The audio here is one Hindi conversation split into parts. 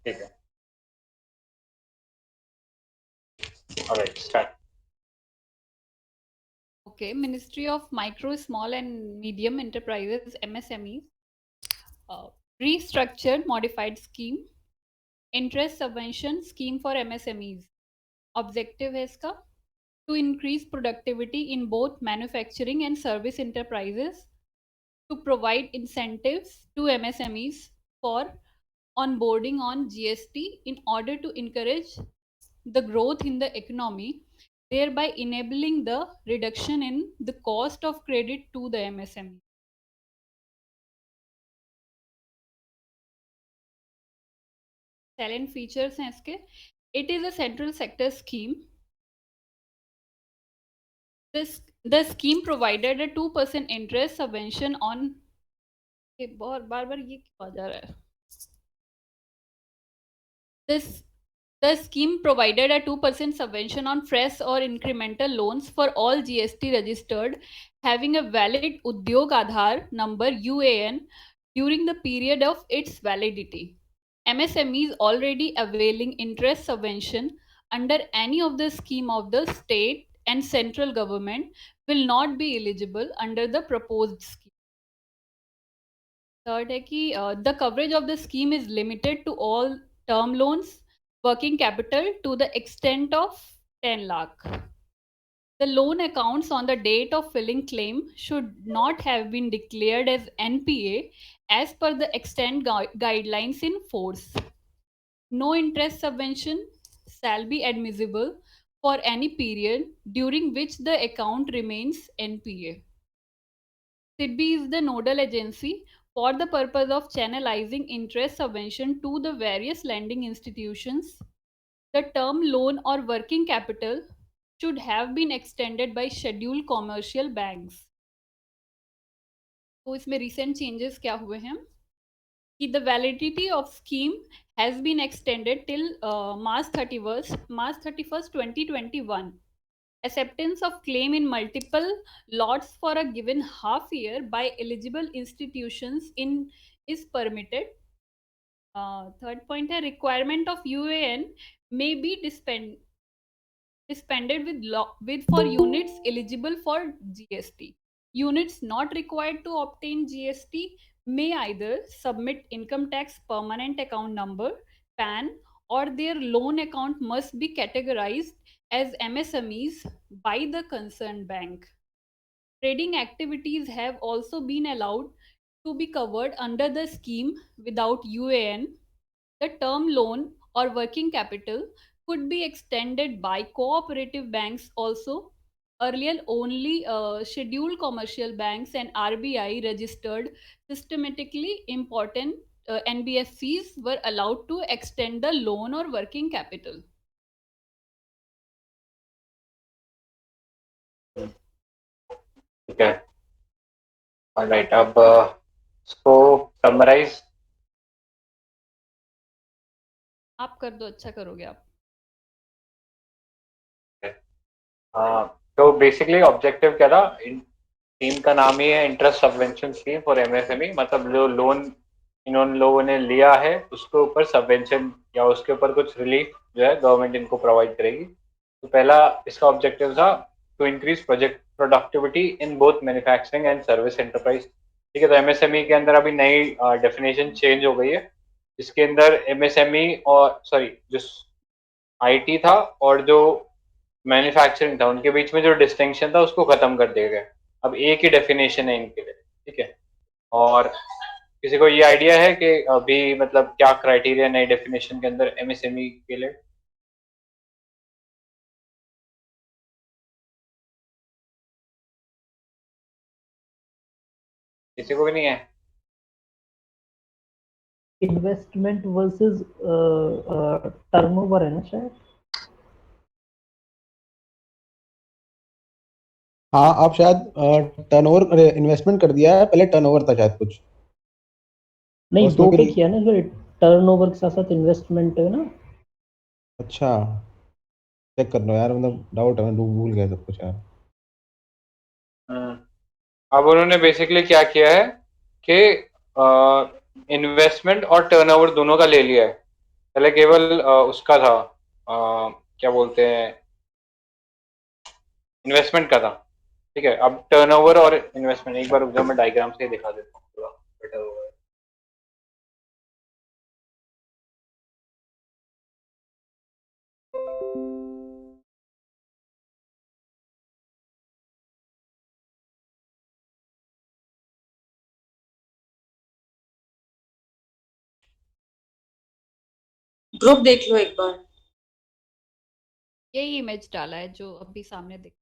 ठीक है। Alright, start. Okay, Ministry of Micro, Small and Medium Enterprises (MSMEs) restructured modified scheme, interest subvention scheme for MSMEs. Objective है इसका to increase productivity in both manufacturing and service enterprises, to provide incentives to MSMEs for onboarding on GST in order to encourage the growth in the economy, thereby enabling the reduction in the cost of credit to the MSME. Salient features हैं इसके. It is a central sector scheme. The scheme provided a 2% interest subvention on. बार बार ये क्यों आ जा रहा है? The scheme provided a 2% subvention on fresh or incremental loans for all GST registered having a valid Udyog Aadhaar number UAN during the period of its validity. MSMEs already availing interest subvention under any of the scheme of the state and central government will not be eligible under the proposed scheme. Third है कि the coverage of the scheme is limited to all term loans, working capital to the extent of 10 lakh. The loan accounts on the date of filing claim should not have been declared as NPA as per the extent guidelines in force. No interest subvention shall be admissible for any period during which the account remains NPA. SIDBI is the nodal agency for the purpose of channelizing interest subvention to the various lending institutions. The term loan or working capital should have been extended by scheduled commercial banks. तो इसमें recent changes क्या हुए हैं कि the validity of scheme has been extended till March 31st 2021. Acceptance of claim in multiple lots for a given half year by eligible institutions is permitted. Third point है requirement of UAN may be dispensed with for units eligible for GST. Units not required to obtain GST may either submit income tax permanent account number PAN, or their loan account must be categorized as MSMEs by the concerned bank. Trading activities have also been allowed to be covered under the scheme without UAN. The term loan or working capital could be extended by cooperative banks also. Earlier, only scheduled commercial banks and RBI registered systematically important NBFCs were allowed to extend the loan or working capital. ठीक है। ऑलराइट, अब इसको समराइज आप कर दो, अच्छा करोगे आप. तो बेसिकली ऑब्जेक्टिव क्या था? स्कीम का नाम ही है interest subvention scheme for MSME, मतलब जो लोन इन लोगों ने लिया है उसके ऊपर सबवेंशन या उसके ऊपर कुछ रिलीफ जो है गवर्नमेंट इनको प्रोवाइड करेगी। तो पहला इसका ऑब्जेक्टिव था to increase project productivity in both manufacturing and service enterprise. ठीक है, तो एमएसएमई के अंदर अभी नई डेफिनेशन चेंज हो गई है, इसके अंदर एमएसएमई और सॉरी जो आईटी था और जो मैन्युफैक्चरिंग था उनके बीच में जो डिस्टिंक्शन था उसको खत्म कर दिया गया। अब एक ही डेफिनेशन है इनके लिए। ठीक है, और किसी को ये आइडिया है कि अभी मतलब क्या क्राइटेरिया नई डेफिनेशन के अंदर एमएसएमई के लिए? किसी को भी नहीं है? इन्वेस्टमेंट वर्सेस टर्नओवर है ना शायद। हाँ, आप शायद टर्नओवर इन्वेस्टमेंट कर दिया है, पहले टर्नओवर था शायद कुछ। नहीं, उसमें दो पे फिर किया ना, फिर टर्नओवर के साथ साथ इन्वेस्टमेंट है ना। अच्छा, चेक कर लो यार, मतलब डाउट है, मैं भूल गया सब कुछ यार। अब उन्होंने बेसिकली क्या किया है कि इन्वेस्टमेंट और टर्नओवर दोनों का ले लिया है। पहले केवल उसका था, क्या बोलते हैं, इन्वेस्टमेंट का था। ठीक है, अब टर्नओवर और इन्वेस्टमेंट, एक बार रुक जाओ मैं डायग्राम से ही दिखा देता हूँ, थोड़ा बेटर होगा। ग्रुप देख लो एक बार। यही इमेज डाला है जो अभी सामने दिख।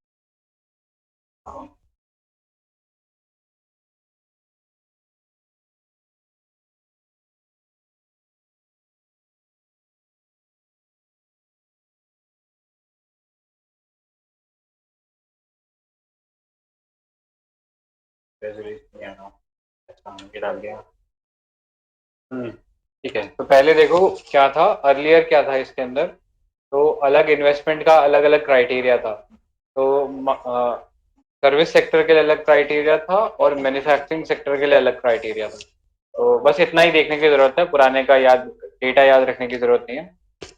अच्छा, ये डाल दिया। ठीक है, तो पहले देखो क्या था, अर्लियर क्या था इसके अंदर। तो अलग इन्वेस्टमेंट का अलग अलग क्राइटेरिया था। तो सर्विस सेक्टर के लिए अलग क्राइटेरिया था और मैन्युफैक्चरिंग सेक्टर के लिए अलग क्राइटेरिया था। तो बस इतना ही देखने की जरूरत है, पुराने का डेटा याद रखने की जरूरत नहीं है।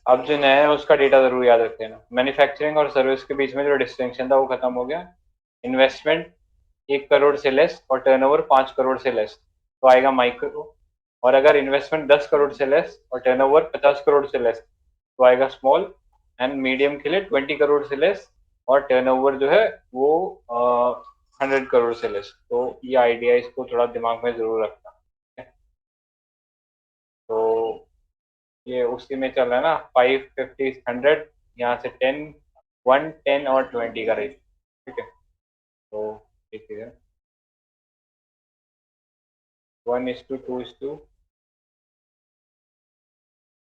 अब जो नया है उसका डेटा जरूर याद रख लेना। मैन्युफैक्चरिंग और सर्विस के बीच में जो डिस्टिंक्शन था वो खत्म हो गया। इन्वेस्टमेंट 1 करोड़ से लेस और टर्नओवर 5 करोड़ से लेस तो आएगा माइक्रो। और अगर इन्वेस्टमेंट 10 करोड़ से लेस और टर्नओवर 50 करोड़ से लेस तो आएगा स्मॉल। एंड मीडियम के लिए 20 करोड़ से लेस और टर्नओवर जो है वो 100 करोड़ से लेस। तो ये आइडिया इसको थोड़ा दिमाग में जरूर रखना। तो ये उसी में चल रहा है ना, 5, 50, 100, यहाँ से 10, 1, 10 और 20 का रेट। ठीक है, तो ये चीज़ है, 1:2:2,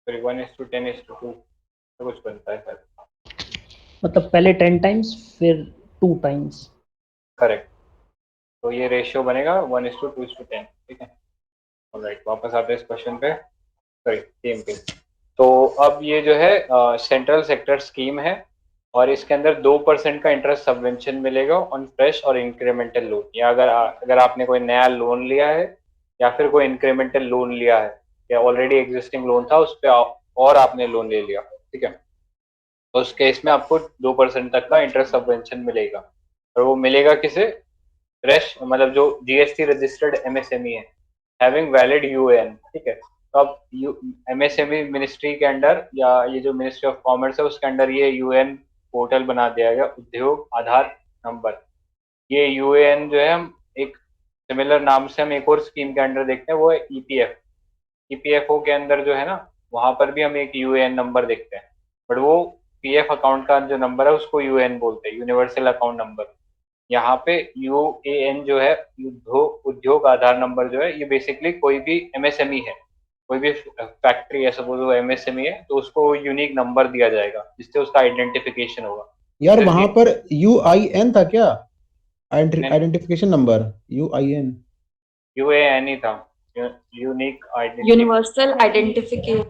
सॉरी 1:10:2 तो कुछ बनता है सर। मतलब पहले 10 टाइम्स फिर 2 टाइम्स। करेक्ट, तो ये रेशियो बनेगा 1:2:10। ठीक है, ऑलराइट, वापस आते हैं इस क्वेश्चन पे, सॉरी थीम पे। तो अब ये जो है सेंट्रल सेक्टर स्कीम है और इसके अंदर 2% का इंटरेस्ट सबवेंशन मिलेगा ऑन फ्रेश और इंक्रीमेंटल लोन। या अगर आपने कोई नया लोन लिया है या फिर कोई इंक्रीमेंटल लोन लिया है या ऑलरेडी एग्जिस्टिंग लोन था उस पर और आपने लोन ले लिया, ठीक है, तो उस केस में आपको 2% तक का इंटरेस्ट सबवेंशन मिलेगा। और वो मिलेगा किसे, फ्रेश मतलब जो जीएसटी रजिस्टर्ड एमएसएमई है, हैविंग वैलिड यूएएन। ठीक है, तो अब एमएसएमई मिनिस्ट्री के अंडर या ये जो मिनिस्ट्री ऑफ कॉमर्स है उसके अंडर ये यूएएन पोर्टल बना दिया गया, उद्योग आधार नंबर। ये यूएएन जो है हम एक सिमिलर नाम से हम एक और स्कीम के अंडर देखते हैं, वो है ईपीएफ। ईपीएफओ के अंदर जो है ना वहां पर भी हम एक यूएएन नंबर देखते हैं, बट वो पीएफ अकाउंट का जो नंबर है उसको यूएएन बोलते हैं, यूनिवर्सल अकाउंट नंबर। यहाँ पे यूएएन जो है, उद्योग आधार नंबर जो है, ये बेसिकली कोई भी एमएसएमई है, कोई भी फैक्ट्री है सपोज वो एमएसएमई है तो उसको यूनिक नंबर दिया जाएगा जिससे उसका आइडेंटिफिकेशन होगा। यार वहां पर UIN था क्या, आइडेंटिफिकेशन नंबर, UIN? यूएएन ही था, यूनिक आइडेंटिटी। Universal identification.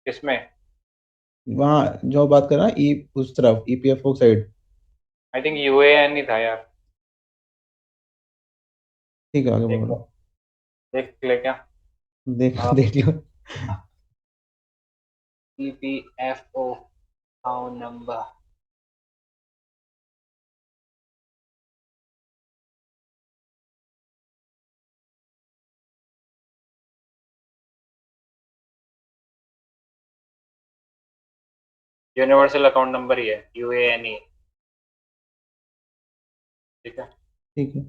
किसमें? वहाँ जो बात कर रहा है उस तरफ EPFO side. I think UAN ही था यार। ठीक है, आगे देख बोलो। देख ले क्या, देख लो। EPFO account number, universal account number ही है, यूएएन ही। ठीक है, ठीक है।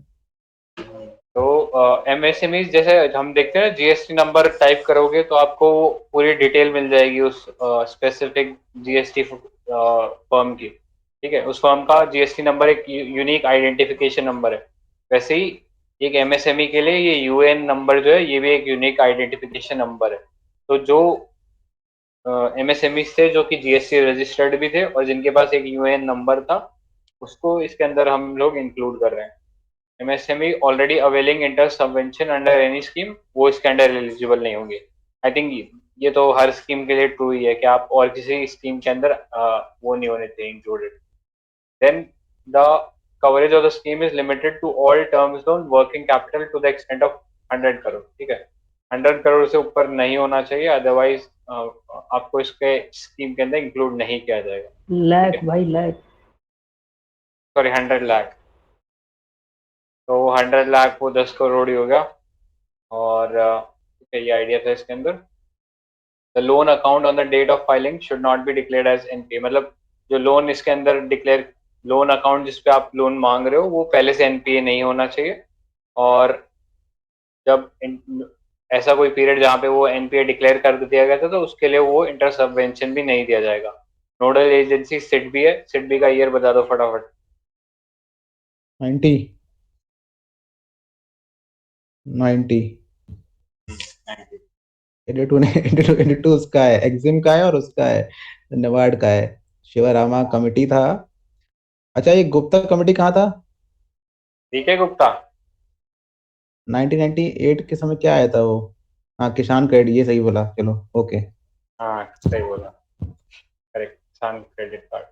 तो एमएसएमई जैसे हम देखते हैं जीएसटी नंबर टाइप करोगे तो आपको पूरी डिटेल मिल जाएगी उस स्पेसिफिक जीएसटी फर्म की। ठीक है, उस फर्म का जीएसटी नंबर एक यूनिक आइडेंटिफिकेशन नंबर है। वैसे ही एक एमएसएमई के लिए ये यूएन नंबर जो है ये भी एक यूनिक आइडेंटिफिकेशन नंबर है। तो जो एमएसएमई थे जो कि जीएसटी रजिस्टर्ड भी थे और जिनके पास एक यूएन नंबर था उसको इसके अंदर हम लोग इंक्लूड कर रहे हैं। MSME already availing interest subvention under any scheme वो इसके अंडर एलिजिबल नहीं होंगे। आई थिंक ये तो हर स्कीम के लिए ट्रू ही है कि आप और किसी स्कीम के अंदर वो नहीं होने चाहिए included. Then the coverage of the scheme is limited to all terms loan working capital to the extent of 100 crore. ठीक है, 100 करोड़ से ऊपर नहीं होना चाहिए, अदरवाइज आपको इसके स्कीम के अंदर इंक्लूड नहीं किया जाएगा। लाख भाई लाख। सॉरी 100 लाख, तो 100 लाख वो 10 करोड़ ही हो गया। और ठीक है, ये आइडिया था इसके अंदर। The loan account on the date of filing should not be declared as NPA, मतलब जो लोन इसके अंदर डिक्लेयर, लोन अकाउंट जिसपे आप लोन मांग रहे हो वो पहले से एनपीए नहीं होना चाहिए। और जब ऐसा कोई पीरियड जहाँ पे वो एनपीए डिक्लेयर कर दिया गया था तो उसके लिए वो इंटरेस्ट सबवेंशन भी नहीं दिया जाएगा। नोडल एजेंसी सिडबी है, सिडबी का ईयर बता दो फटाफट। 90 90 82 ने 82 उसका है, एक्जिम का है और उसका है नबार्ड का है। शिवरामा कमेटी था। अच्छा, ये गुप्ता कमेटी कहाँ था? डीके गुप्ता। 1998 के समय क्या आया था वो? हाँ, किसान क्रेडिट, ये सही बोला, चलो ओके। हाँ सही बोला, करेक्ट, किसान credit card.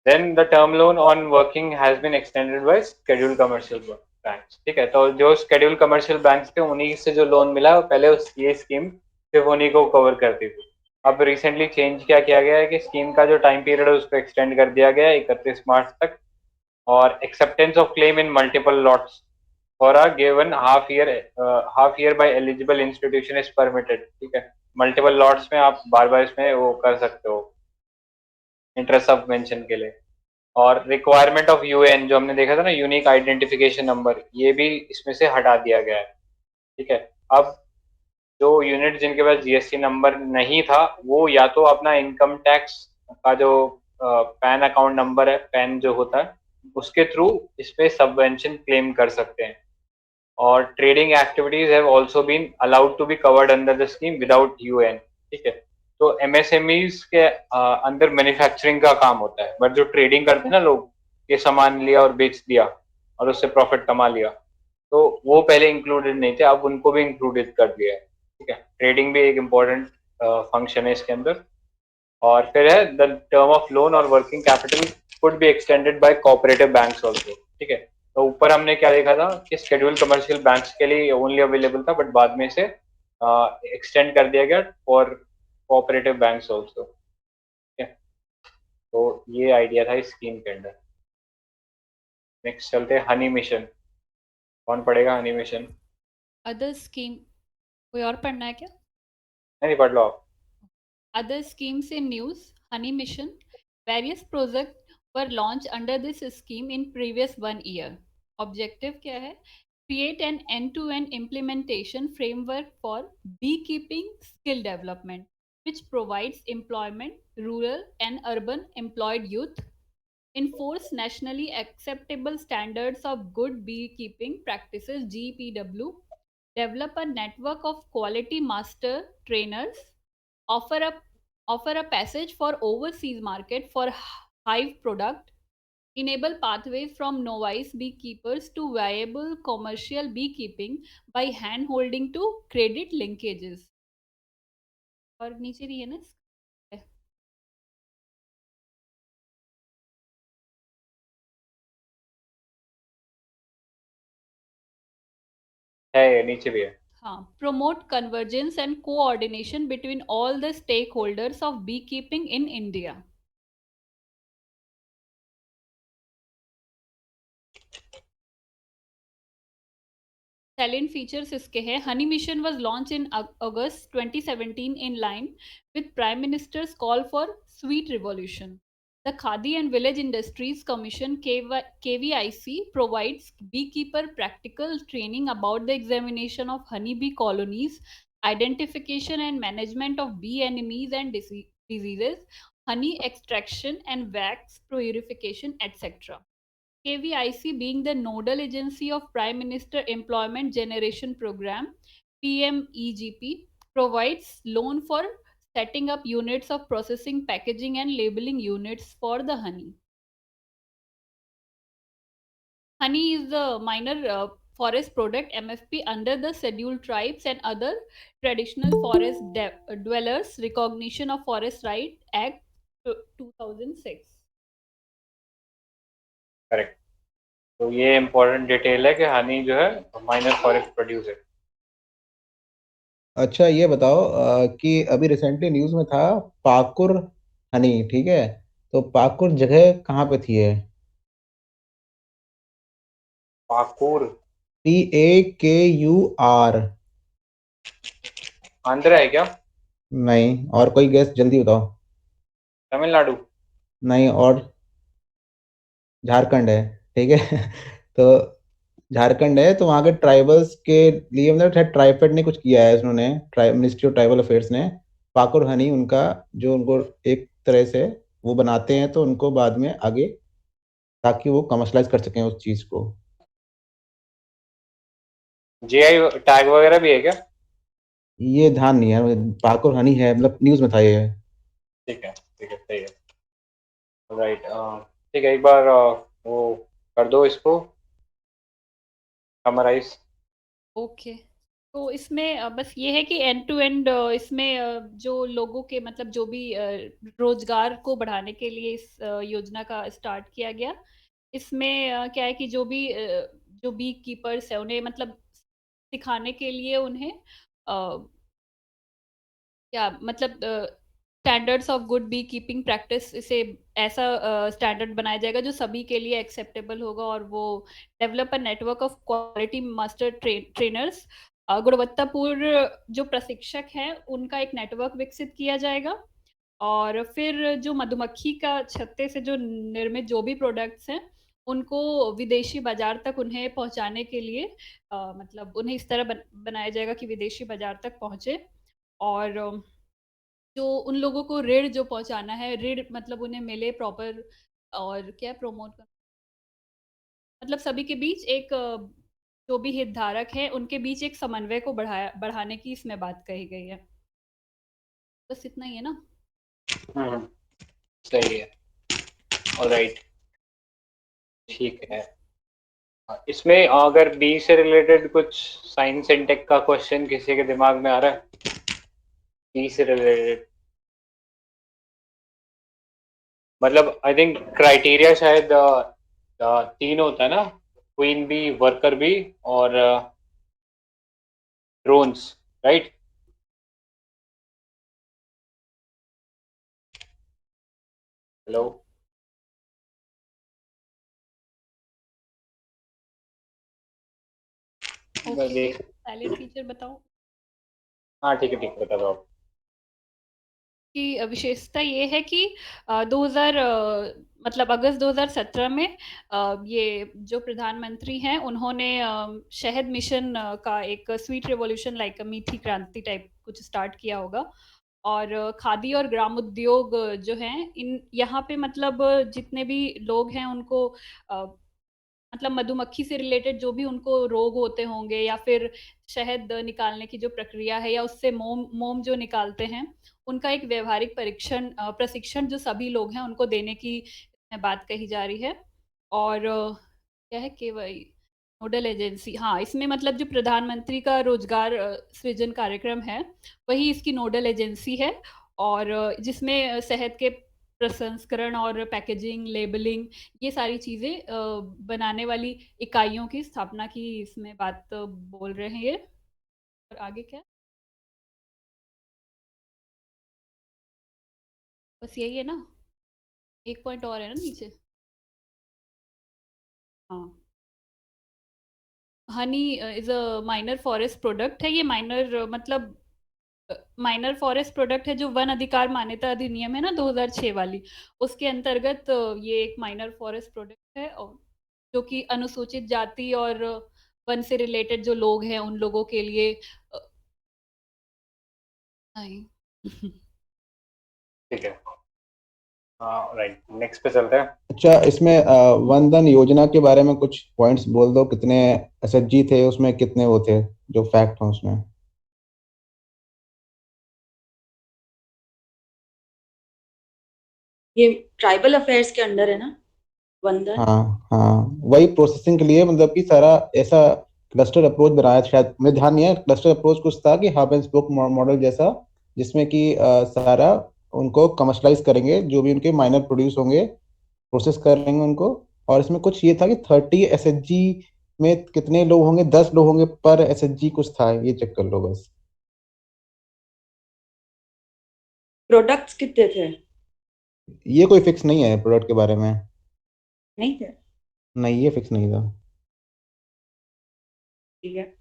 Then the term loan on working has been extended by scheduled commercial banks। ठीक है, तो जो scheduled commercial banks थे उन्हीं से जो लोन मिला है पहले ये स्कीम सिर्फ उन्हीं को कवर करती थी। अब रिसेंटली चेंज क्या किया गया है कि स्कीम का जो टाइम पीरियड है उसको एक्सटेंड कर दिया गया है 31 मार्च तक। और acceptance of claim in multiple lots for a given half year by eligible institution is permitted. ठीक है, मल्टीपल लॉट्स में आप बार बार इसमें वो कर सकते हो इंटरेस्ट ऑफ मेंशन के लिए। और रिक्वायरमेंट ऑफ यूएन जो हमने देखा था ना, यूनिक आइडेंटिफिकेशन नंबर, ये भी इसमें से हटा दिया गया है। ठीक है, अब जो यूनिट जिनके पास जीएसटी नंबर नहीं था वो या तो अपना इनकम टैक्स का जो पैन अकाउंट नंबर है, पैन जो होता है उसके थ्रू इस पे सबवेंशन क्लेम कर सकते हैं। और trading activities have also been allowed to be covered under the scheme without UN. ठीक है, तो एमएसएमईज के अंदर मैन्युफैक्चरिंग का काम होता है, बट जो ट्रेडिंग करते हैं ना लोग, ये सामान लिया और बेच दिया और उससे प्रॉफिट कमा लिया, तो वो पहले इंक्लूडेड नहीं थे, अब उनको भी इंक्लूडेड कर दिया है। ठीक है, ट्रेडिंग भी एक इम्पोर्टेंट फंक्शन है इसके अंदर। और फिर है द टर्म ऑफ लोन और working capital could be extended by cooperative banks also. ठीक है, तो ऊपर हमने क्या देखा था कि शेड्यूल्ड कमर्शियल बैंक्स के लिए ओनली अवेलेबल था, बट बाद में से एक्सटेंड कर दिया गया फॉर कोऑपरेटिव बैंक्स आल्सो। ठीक है, तो ये आइडिया था इस स्कीम के अंदर। नेक्स्ट चलते हैं हनी मिशन। कौन पढ़ेगा हनी मिशन? अदर स्कीम कोई और पढ़ना है क्या? नहीं, पढ़ लो आप। Other schemes in news: Honey Mission. Various projects were launched under this scheme in previous 1 year. Objective क्या है? Create an end-to-end implementation framework for beekeeping skill development, which provides employment, rural and urban employed youth, enforce nationally acceptable standards of good beekeeping practices (GPW), develop a network of quality master trainers, offer a offer a passage for overseas market for hive product, enable pathways from novice beekeepers to viable commercial beekeeping by hand holding to credit linkages। और नीचे भी है ना। है, ये नीचे भी है। हाँ, promote convergence and coordination between all the stakeholders of beekeeping in India। Salient features इसके हैं: honey mission was launched in August 2017 in line with Prime Minister's call for sweet revolution। The Khadi and Village Industries Commission KVIC provides beekeeper practical training about the examination of honeybee colonies, identification and management of bee enemies and diseases, honey extraction and wax purification, etc. KVIC, being the nodal agency of Prime Minister Employment Generation Program (PMEGP), provides loan for setting up units of processing, packaging and labeling units for the honey. Honey is the minor forest product MFP under the Scheduled Tribes and Other Traditional Forest Dwellers Recognition of Forest Right Act 2006। Correct, तो ये इम्पोर्टेंट डिटेल है कि हनी जो है माइनर फॉरेस्ट प्रोड्यूस है। अच्छा ये बताओ कि अभी रिसेंटली न्यूज में था पाकुर हनी, ठीक है? तो पाकुर जगह कहाँ पे थी है? पाकुर PAKUR। आंध्र है क्या? नहीं, और कोई गेस जल्दी बताओ। तमिलनाडु। नहीं, और झारखंड है, ठीक है? तो झारखंड है, तो वहाँ के ट्राइबल्स के लिए मतलब शायद ट्राइफेड ने कुछ किया है, उन्होंने मिनिस्ट्री ऑफ ट्राइबल अफेयर्स ने पाकुर हनी उनका जो उनको एक तरह से वो बनाते हैं तो उनको बाद में आगे ताकि वो कमर्शलाइज कर सकें उस चीज को। जीआई टैग वगैरह भी है क्या? ये ध्यान नहीं है मुझे, पाकुर हनी है मतलब न्यूज में था ये। ठीक है, ठीक है, सही है। राइट। ठीक है, एक बार वो कर दो इसको समराइज। ओके। तो इसमें बस ये है कि एंड टू एंड इसमें जो लोगों के मतलब जो भी रोजगार को बढ़ाने के लिए इस योजना का स्टार्ट किया गया। इसमें क्या है कि जो बी कीपर्स है उन्हें मतलब सिखाने के लिए उन्हें क्या मतलब standards of good be keeping practice इसे ऐसा स्टैंडर्ड बनाया जाएगा जो सभी के लिए एक्सेप्टेबल होगा और वो develop a network of quality master trainers गुणवत्तापूर्ण जो प्रशिक्षक हैं उनका एक नेटवर्क विकसित किया जाएगा। और फिर जो मधुमक्खी का छत्ते से जो निर्मित जो भी प्रोडक्ट्स हैं उनको विदेशी बाजार तक उन्हें पहुंचाने के लिए मतलब उन्हें इस तरह बनाया जाएगा कि विदेशी बाजार तक पहुंचे। और जो उन लोगों को ऋण जो पहुंचाना है ऋण मतलब उन्हें मिले प्रॉपर। और क्या प्रमोट कर मतलब सभी के बीच एक जो भी हितधारक हैं उनके बीच एक समन्वय को बढ़ाने की इसमें बात कही गई है। बस इतना ही है ना। हम्म, सही है। ऑलराइट, ठीक है। इसमें अगर बी से रिलेटेड कुछ साइंस एंड टेक का क्वेश्चन किसी के दिमाग में आ रहा है? बी से रिलेटेड मतलब आई थिंक क्राइटेरिया शायद तीन होता है ना, क्वीन बी, वर्कर बी और ड्रोन्स, राइट? हेलो? मैं ओके देख। साइलेंट फीचर बताओ। हाँ ठीक है, ठीक है, बता दो आप। की विशेषता ये है कि 2000 मतलब अगस्त 2017 में ये जो प्रधानमंत्री हैं उन्होंने शहद मिशन का एक स्वीट रिवॉल्यूशन लाइक मीठी क्रांति टाइप कुछ स्टार्ट किया होगा। और खादी और ग्राम उद्योग जो हैं इन यहाँ पे मतलब जितने भी लोग हैं उनको मतलब मधुमक्खी से रिलेटेड जो भी उनको रोग होते होंगे या फिर शहद निकालने की जो प्रक्रिया है या उससे मोम मोम जो निकालते हैं उनका एक व्यवहारिक प्रशिक्षण जो सभी लोग हैं उनको देने की इसमें बात कही जा रही है। और क्या है कि वही नोडल एजेंसी, हाँ इसमें मतलब जो प्रधानमंत्री का रोजगार सृजन कार्यक्रम है वही इसकी नोडल एजेंसी है। और जिसमें शहद के प्रसंस्करण और पैकेजिंग लेबलिंग ये सारी चीज़ें बनाने वाली इकाइयों की स्थापना की इसमें बात बोल रहे हैं ये। और आगे क्या? बस यही है ना। एक पॉइंट और है ना नीचे। हाँ, honey is a minor forest product है। ये माइनर मतलब माइनर फॉरेस्ट प्रोडक्ट है जो वन अधिकार मान्यता अधिनियम है ना 2006 वाली उसके अंतर्गत ये एक माइनर फॉरेस्ट प्रोडक्ट है। और जो कि अनुसूचित जाति और वन से रिलेटेड जो लोग हैं उन लोगों के लिए नहीं। ठीक है। हाँ राइट, नेक्स्ट पे चलते हैं। अच्छा, इसमें वन धन योजना के बारे में कुछ पॉइंट्स बोल दो, कितने SHG थे उसमें, कितने वो थे जो फैक्ट हो उसमें। ये ट्राइबल अफेयर्स के अंडर है ना, वंदन। हाँ हाँ, वही प्रोसेसिंग के लिए मतलब कि सारा ऐसा क्लस्टर अप्रोच बनाया था, शायद मुझे ध्यान नहीं है, क्लस्टर अप्रोच कुछ था कि हब एंड स्पोक मॉडल जैसा, जिसमें कि सारा उनको कमर्शलाइज करेंगे जो भी उनके माइनर प्रोड्यूस होंगे, प्रोसेस करेंगे उनको। और इसमें कुछ ये था कि 30 SHG में कितने लोग होंगे, 10 लोग होंगे पर SHG, कुछ था ये, चेक कर लो बस। प्रोडक्ट्स कितने थे? ये कोई फिक्स नहीं है प्रोडक्ट के बारे में, नहीं थे? नहीं ये फिक्स नहीं था। ठीक है।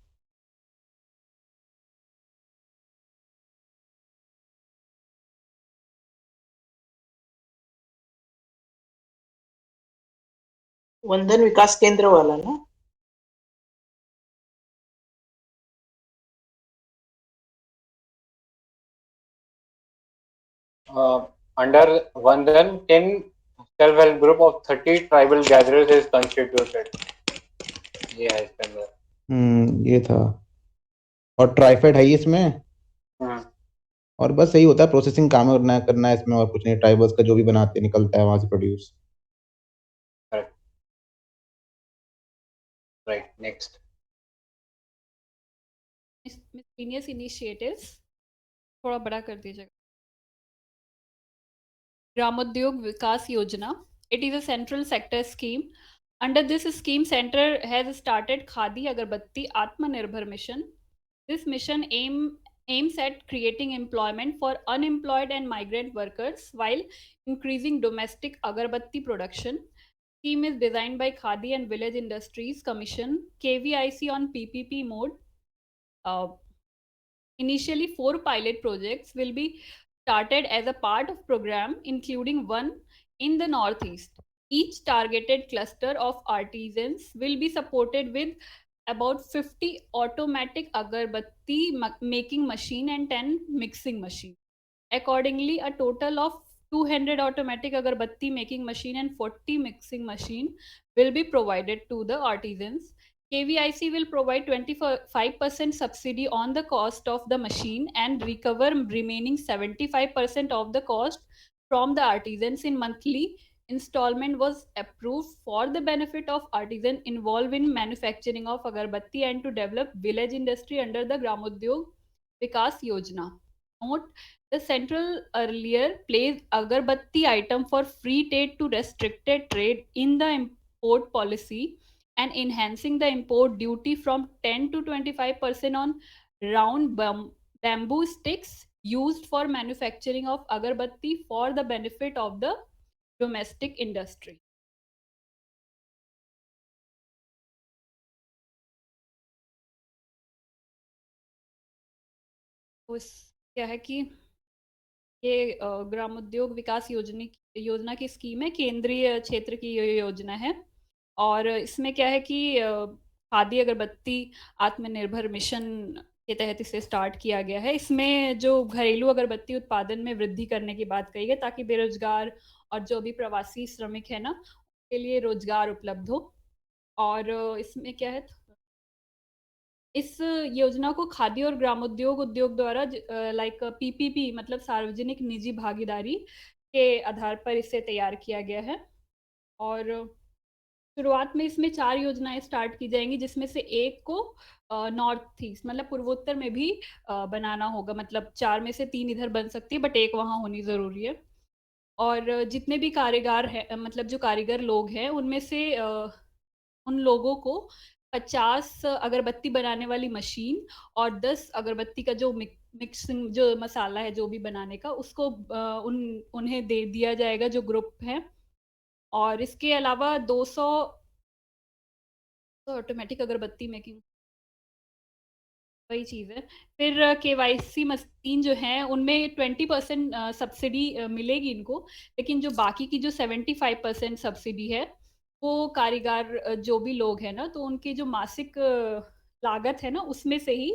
वंदन विकास केंद्र वाला ना? Under Vandan, 10 self-help group of 30 tribal gatherers is constituted. ये है इसके अंदर। ये था। और ट्राइफेड है ही इसमें। और बस यही होता है, प्रोसेसिंग काम करना है इसमें, और कुछ नहीं। ट्राइबल्स का जो भी बनाते निकलता है वहां से produce. Right, next. miscellaneous initiatives थोड़ा बड़ा कर दीजिएगा। Gramodyog Vikas Yojana. It is a central sector scheme. Under this scheme, center has started Khadi Agarbatti Atmanirbhar mission. This mission aims at creating employment for unemployed and migrant workers while increasing domestic agarbatti production. Scheme is designed by Khadi and Village Industries Commission, KVIC on PPP mode. Initially, 4 pilot projects will be started as a part of program, including one in the Northeast. Each targeted cluster of artisans will be supported with about 50 automatic agarbatti making machine and 10 mixing machine. Accordingly, a total of 200 automatic agarbatti making machine and 40 mixing machine will be provided to the artisans. KVIC will provide 25% subsidy on the cost of the machine and recover remaining 75% of the cost from the artisans in monthly installment was approved for the benefit of artisans involved in manufacturing of agarbatti and to develop village industry under the Gramodyog Vikas Yojana. Note, the central earlier placed agarbatti item for free trade to restricted trade in the import policy and enhancing the import duty from 10 to 25% on round bamboo sticks used for manufacturing of agarbatti for the benefit of the domestic industry. क्या है कि ये ग्रामोद्योग विकास योजना की स्कीम है, केंद्रीय क्षेत्र की ये योजना है। और इसमें क्या है कि खादी अगरबत्ती आत्मनिर्भर मिशन के तहत इसे स्टार्ट किया गया है। इसमें जो घरेलू अगरबत्ती उत्पादन में वृद्धि करने की बात कही है ताकि बेरोजगार और जो भी प्रवासी श्रमिक है ना, उनके लिए रोजगार उपलब्ध हो। और इसमें क्या है, इस योजना को खादी और ग्रामोद्योग उद्योग द्वारा लाइक पीपीपी मतलब सार्वजनिक निजी भागीदारी के आधार पर इसे तैयार किया गया है। और शुरुआत में इसमें 4 योजनाएं स्टार्ट की जाएंगी, जिसमें से एक को नॉर्थ ईस्ट मतलब पूर्वोत्तर में भी बनाना होगा। मतलब 4 में से 3 इधर बन सकती है, बट एक वहाँ होनी ज़रूरी है। और जितने भी कारीगर है मतलब जो कारीगर लोग हैं उनमें से उन लोगों को 50 अगरबत्ती बनाने वाली मशीन और 10 अगरबत्ती का जो मिक्सिंग जो मसाला है जो भी बनाने का, उसको उन्हें दे दिया जाएगा जो ग्रुप है। और इसके अलावा 200 ऑटोमेटिक अगरबत्ती मेकिंग वही चीज़ है। फिर केवाईसी मशीन जो है उनमें 20% सब्सिडी मिलेगी इनको, लेकिन जो बाकी की जो 75% सब्सिडी है वो कारीगर जो भी लोग हैं ना, तो उनकी जो मासिक लागत है ना उसमें से ही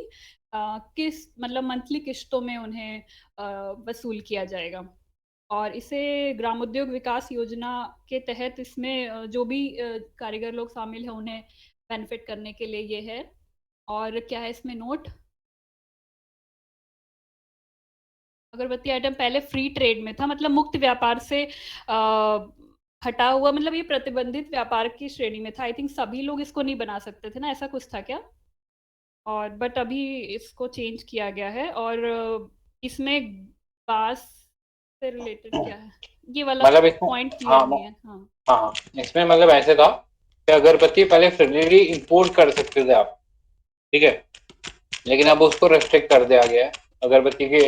किस मतलब मंथली किश्तों में उन्हें वसूल किया जाएगा। और इसे ग्रामोद्योग विकास योजना के तहत इसमें जो भी कारीगर लोग शामिल हैं उन्हें बेनिफिट करने के लिए ये है। और क्या है इसमें नोट, अगरबत्ती आइटम पहले फ्री ट्रेड में था, मतलब मुक्त व्यापार से हटा हुआ, मतलब ये प्रतिबंधित व्यापार की श्रेणी में था। आई थिंक सभी लोग इसको नहीं बना सकते थे ना, ऐसा कुछ था क्या? और बट अभी इसको चेंज किया गया है। और इसमें बास से रिलेटेड क्या है ये वाला मतलब पॉइंट क्लियर नहीं है। हाँ, इसमें मतलब ऐसे था कि अगरबत्ती पहले फ्रीली इंपोर्ट कर सकते थे आप, ठीक है, लेकिन अब उसको रेस्ट्रिक्ट कर दिया गया है अगरबत्ती के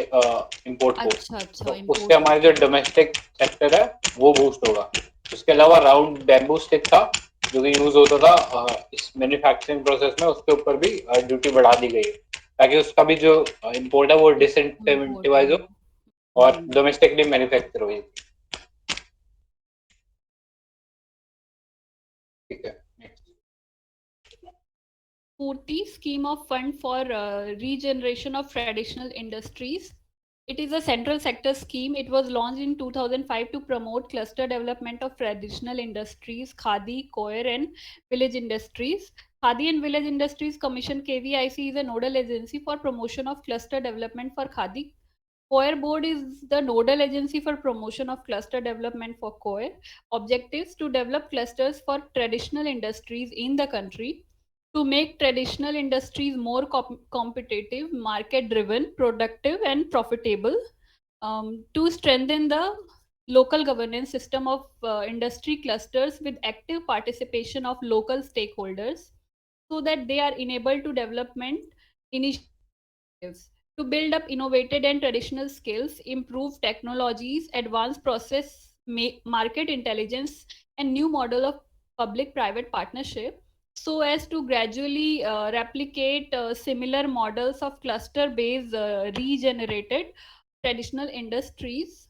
इंपोर्ट को, अच्छा अच्छा तो import उससे हमारे जो डोमेस्टिक सेक्टर है वो बूस्ट होगा। उसके अलावा राउंड बैम्बू स्टिक था जो कि यूज होता था इस मैन्युफैक्चरिंग प्रोसेस में, उसके ऊपर भी ड्यूटी बढ़ा दी गई है ताकि उसका भी जो इंपोर्ट है वो import डिसइंसेंटिवाइज हो और हम्म। डोमेस्टिकली मैन्युफैक्चर हो। ठीक है, Purti scheme of fund for regeneration of traditional industries. It is a central sector scheme. It was launched in 2005 to promote cluster development of traditional industries, khadi, coir, and village industries. Khadi and Village Industries Commission KVIC is a nodal agency for promotion of cluster development for khadi. Coir Board is the nodal agency for promotion of cluster development for coir. Objectives to develop clusters for traditional industries in the country, to make traditional industries more competitive, market driven, productive, and profitable, to strengthen the local governance system of industry clusters with active participation of local stakeholders so that they are enabled to development initiatives, to build up innovative and traditional skills, improve technologies, advance process, market intelligence, and new model of public-private partnership, so as to gradually replicate similar models of cluster-based regenerated traditional industries.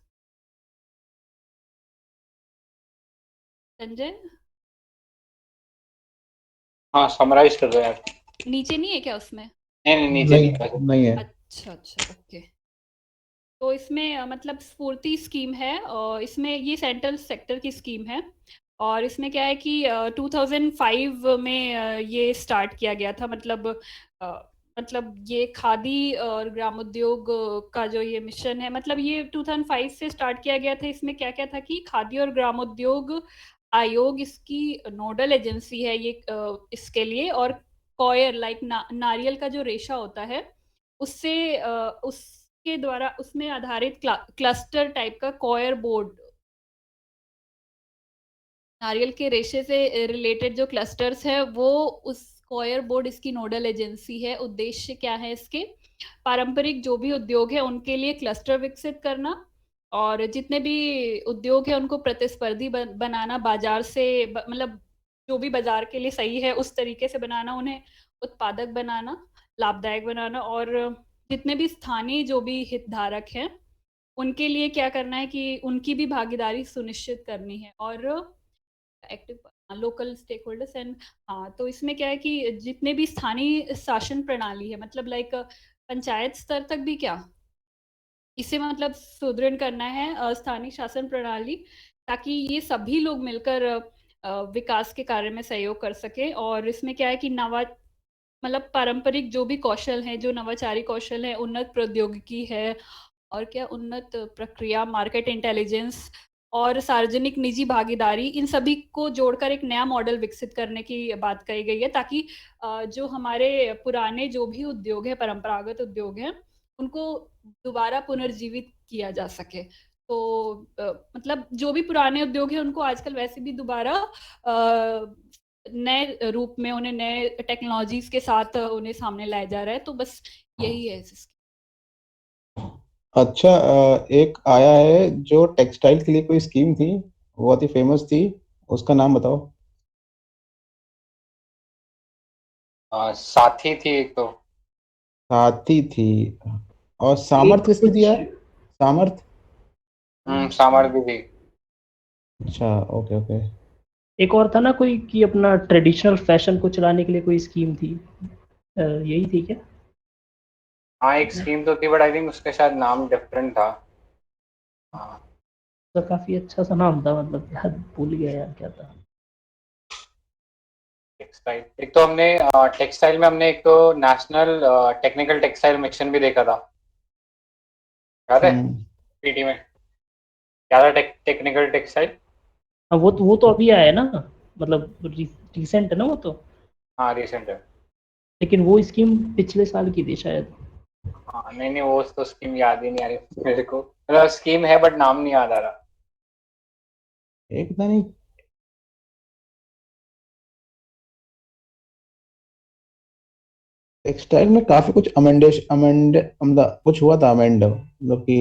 Sanjay, हाँ समराइज कर दो यार। नीचे नहीं है क्या उसमें? नहीं नहीं, नीचे नहीं नहीं। नहीं है। अच्छा अच्छा ओके। तो इसमें मतलब स्फूर्ति स्कीम है और इसमें ये सेंट्रल सेक्टर की स्कीम है और इसमें क्या है कि 2005 में ये स्टार्ट किया गया था। मतलब ये खादी और ग्रामोद्योग का जो ये मिशन है, मतलब ये 2005 से स्टार्ट किया गया था। इसमें क्या क्या था कि खादी और ग्रामोद्योग आयोग इसकी नोडल एजेंसी है ये इसके लिए, और कॉयर लाइक नारियल का जो रेशा होता है उससे उसके द्वारा उसमें आधारित क्लस्टर टाइप का कॉयर बोर्ड, नारियल के रेशे से रिलेटेड जो क्लस्टर्स है वो उस कॉयर बोर्ड इसकी नोडल एजेंसी है। उद्देश्य क्या है इसके? पारंपरिक जो भी उद्योग है उनके लिए क्लस्टर विकसित करना और जितने भी उद्योग है उनको प्रतिस्पर्धी बनाना, बाजार से मतलब जो भी बाजार के लिए सही है उस तरीके से बनाना, उन्हें उत्पादक बनाना, लाभदायक बनाना, और जितने भी स्थानीय जो भी हितधारक हैं उनके लिए क्या करना है कि उनकी भी भागीदारी सुनिश्चित करनी है, और active local stakeholders and. हाँ, तो इसमें क्या है कि जितने भी स्थानीय शासन प्रणाली है, मतलब लाइक पंचायत स्तर तक भी क्या इसे मतलब सुदृढ़ करना है स्थानीय शासन प्रणाली, ताकि ये सभी लोग मिलकर विकास के कार्य में सहयोग कर सके। और इसमें क्या है कि मतलब पारंपरिक जो भी कौशल हैं, जो नवाचारी कौशल है, उन्नत प्रौद्योगिकी है, और क्या उन्नत प्रक्रिया, मार्केट इंटेलिजेंस और सार्वजनिक निजी भागीदारी, इन सभी को जोड़कर एक नया मॉडल विकसित करने की बात कही गई है, ताकि जो हमारे पुराने जो भी उद्योग है, परंपरागत उद्योग हैं, उनको दोबारा पुनर्जीवित किया जा सके। तो मतलब जो भी पुराने उद्योग हैं उनको आजकल वैसे भी दोबारा नए रूप में, उन्हें नए टेक्नोलॉजीज के साथ उन्हें सामने लाया जा रहा है। तो बस यही है इसकी। अच्छा, एक आया है जो टेक्सटाइल के लिए कोई स्कीम थी, बहुत ही फेमस थी, उसका नाम बताओ। साथी थी एक तो। साथी थी। और एक सामर्थ किसकी थी कुछ यार? सामर्थ। सामर भी थी। अच्छा, ओके ओके। एक और था ना कोई कि अपना ट्रेडिशनल फैशन को चलाने के लिए कोई स्कीम थी, यही थी क्या? हाँ एक स्कीम तो थी बट आई थिंक उसका शायद नाम डिफरेंट था। हाँ तो काफी अच्छा सा नाम था, मतलब यार भूल गया यार क्या था। टेक्सटाइल, एक तो हमने टेक्सटाइल में हमने एक तो नेशनल टेक्निकल टेक्सटाइल मिशन भी देखा था, याद है हम्म। पीटी में? क्या था टेक्निकल टेक्सटाइल? हाँ, वो तो अभी आया है ना, मतलब रिसेंट है ना वो तो। हाँ रिसेंट है। लेकिन वो स्कीम पिछले साल की थी शायद। हाँ नहीं नहीं, वो तो स्कीम याद ही नहीं आ रही मेरे को, मतलब स्कीम है बट नाम नहीं याद आ रहा। एक पता नहीं टेक्सटाइल में काफी कुछ अमेंड मतलब कुछ हुआ था अमेंड मतलब कि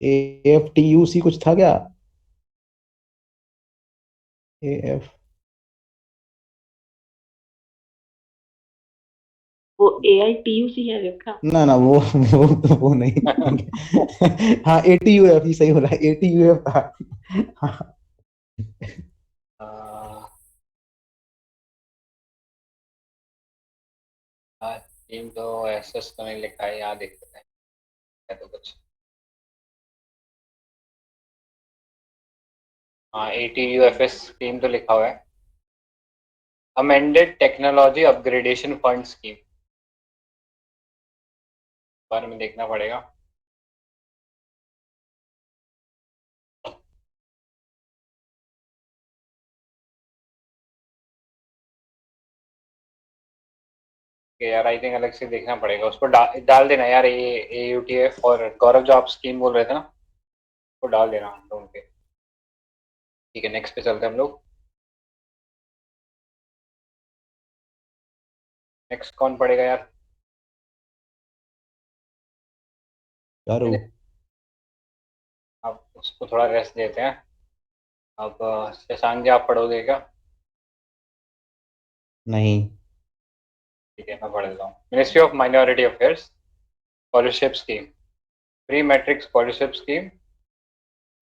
AFTUC कुछ था क्या? AF वो AITUC है रखा। ना वो नहीं हाँ ATUF ही सही बोला ATUF था हाँ, टीम तो एसएस तो नहीं लिखा है, यहाँ देखते हैं तो कुछ। हाँ ATUFS टीम तो लिखा हुआ है। Amended technology upgradation fund scheme, बारे में देखना पड़ेगा। यार आई थिंक अलग से देखना पड़ेगा उसको, डाल देना यार ये AUTF, और गौरव जो आप स्कीम बोल रहे थे ना, वो डाल देना हम लोगों के। ठीक है, नेक्स्ट पे चलते हैं हम लोग। नेक्स्ट कौन पड़ेगा यार? चारू अब उसको थोड़ा रेस्ट देते हैं। अब शशांक जी आप पढ़ोगे क्या? नहीं ठीक है, मैं पढ़ देता हूँ। Ministry of minority affairs scholarship scheme, pre matric scholarship scheme,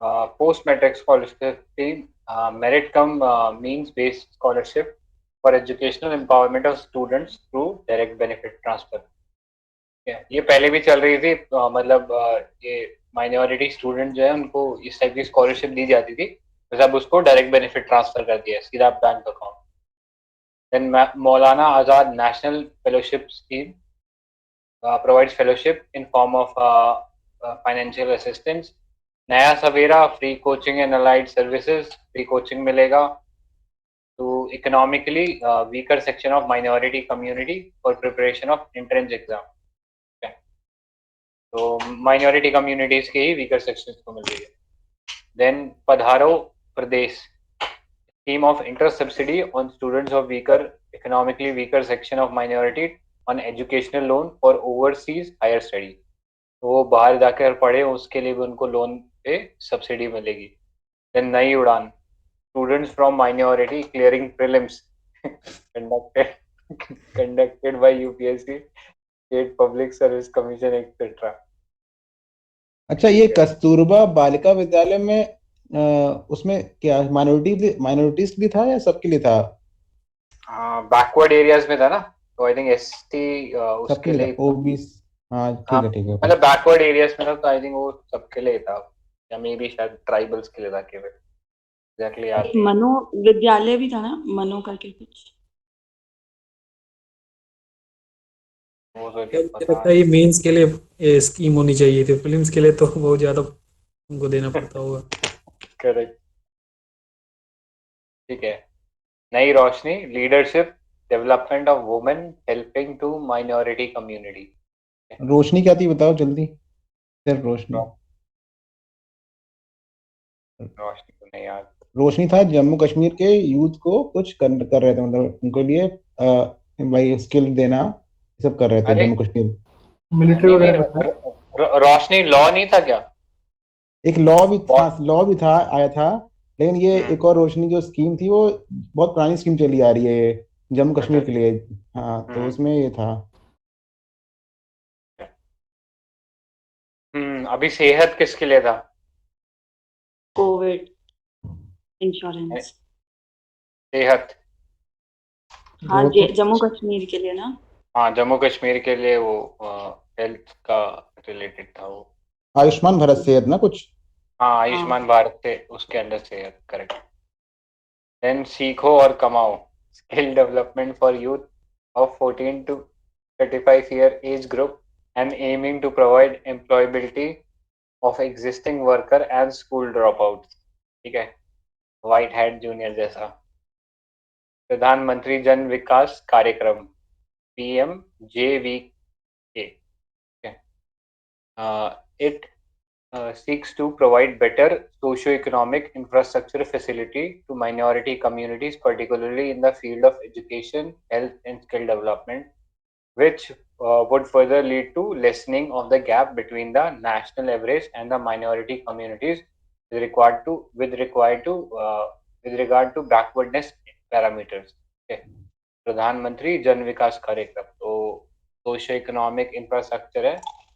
post matric scholarship scheme, merit cum means based scholarship for educational empowerment of students through direct benefit transfer. ये पहले भी चल रही थी, मतलब ये माइनॉरिटी स्टूडेंट जो है उनको इस टाइप की स्कॉलरशिप दी जाती थी, बस अब उसको डायरेक्ट बेनिफिट ट्रांसफर कर दिया है सीधा bank account. Then Maulana Azad national fellowship scheme provides fellowship in form of financial assistance. Naya Savera free coaching and allied services, free coaching मिलेगा to economically weaker section of minority community for preparation of entrance exam. Okay. तो माइनॉरिटी कम्युनिटीज के ही वीकर सेक्शंस को मिल रही है। देन पधारो प्रदेश scheme of interest subsidy on students of weaker economically weaker section of minority on educational loan for overseas higher study। तो वो बाहर जाकर पढ़े उसके लिए भी उनको लोन पे सब्सिडी मिलेगी। देन नई उड़ान students from minority clearing prelims conducted by UPSC state public service commission etcetera. अच्छा ये कस्तूरबा बालिका विद्यालय में उसमें क्या माइनॉरिटीज भी था या सबके लिए था? हाँ बैकवर्ड एरियाज में था ना, तो आई थिंक एसटी सबके उसके लिए लिए था OBC हाँ हाँ ठीक है मतलब बैकवर्ड एरियाज में था, तो आई थिंक वो सबके लिए था, या मे बी शायद ट्राइबल्स के लिए था केवल, एग्जैक्टली याद एक नहीं है। मनो विद्यालय भी था ना, मनो करके कुछ। वो तो मुझे पता लगता है ये मेंस के लिए ये स्कीम होनी चाहिए थी, फिल्म्स के लिए तो बहुत ज़्यादा उनको देना पड़ता होगा। करेक्ट। ठीक है, Nai Roshni leadership development of women helping to minority community. Roshni क्या थी बताओ जल्दी सिर्फ रोशनी रोशनी तो नहीं याद। रोशनी था जम्मू कश्मीर के यूथ को कुछ कर रहे थे मतलब उनके लिए भाई स्किल देना ये सब कर रहे थे अरे जम्मू कश्मीर। मिलिट्री नहीं नहीं, वगैरह में था। रोशनी लॉ नहीं था क्या? एक बहुत। लॉ भी था आया था लेकिन ये हम्म एक और रोशनी जो स्कीम थी वो बहुत पुरानी स्कीम चली आ रही है ये जम्मू कश्मीर के लिए। हाँ तो हम्म उसमें ये था। अभी सेहत किसके लिए था? Covid insurance. सेहत। हाँ वो तो जम्मू कश्मीर के लिए ना। हाँ जम्मू कश्मीर के लिए वो हेल्थ का रिलेटेड था वो। आयुष्मान भारत सेहत ना कुछ। हाँ हाँ आयुष्मान भारत से उसके अंदर सेहत, करेक्ट। देन सीखो और कमाओ skill development for youth of 14 to 35 year age group and aiming to provide employability of existing worker and school dropouts। ठीक है, व्हाइट हैट जूनियर जैसा। प्रधानमंत्री जन विकास कार्यक्रम PMJVK। It seeks to provide better socio-economic infrastructure facility to minority communities, particularly in the field of education, health, and skill development, which would further lead to lessening of the gap between the national average and the minority communities with regard to backwardness parameters. Okay. प्रधानमंत्री जन विकास कार्यक्रम, तो सोशो इकोनॉमिक इंफ्रास्ट्रक्चर है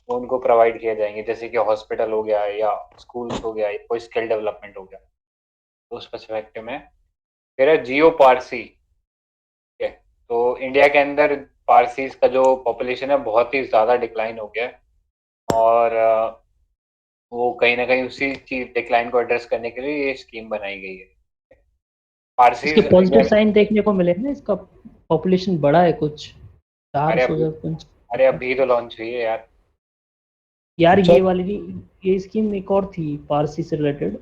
वो उनको प्रोवाइड किए जाएंगे, जैसे कि हॉस्पिटल हो गया या स्कूल्स हो गया या कोई स्किल डेवलपमेंट हो गया, तो उस पर्सपेक्टिव में। फिर है जियो पारसी। ठीक है, तो इंडिया के अंदर पारसीज का जो पॉपुलेशन है बहुत ही ज़्यादा डिक्लाइन हो गया है, और वो कहीं ना कहीं उसी चीज डिक्लाइन को एड्रेस करने के लिए ये स्कीम बनाई गई है। इसके पारसीज पॉजिटिव साइन देखने को मिले ना, इसका पॉपुलेशन बढ़ा है कुछ अरे 400 या कुछ। अरे अभी तो लॉन्च हुई है यार। यार अच्छा। ये स्कीम एक और थी पारसी से रिलेटेड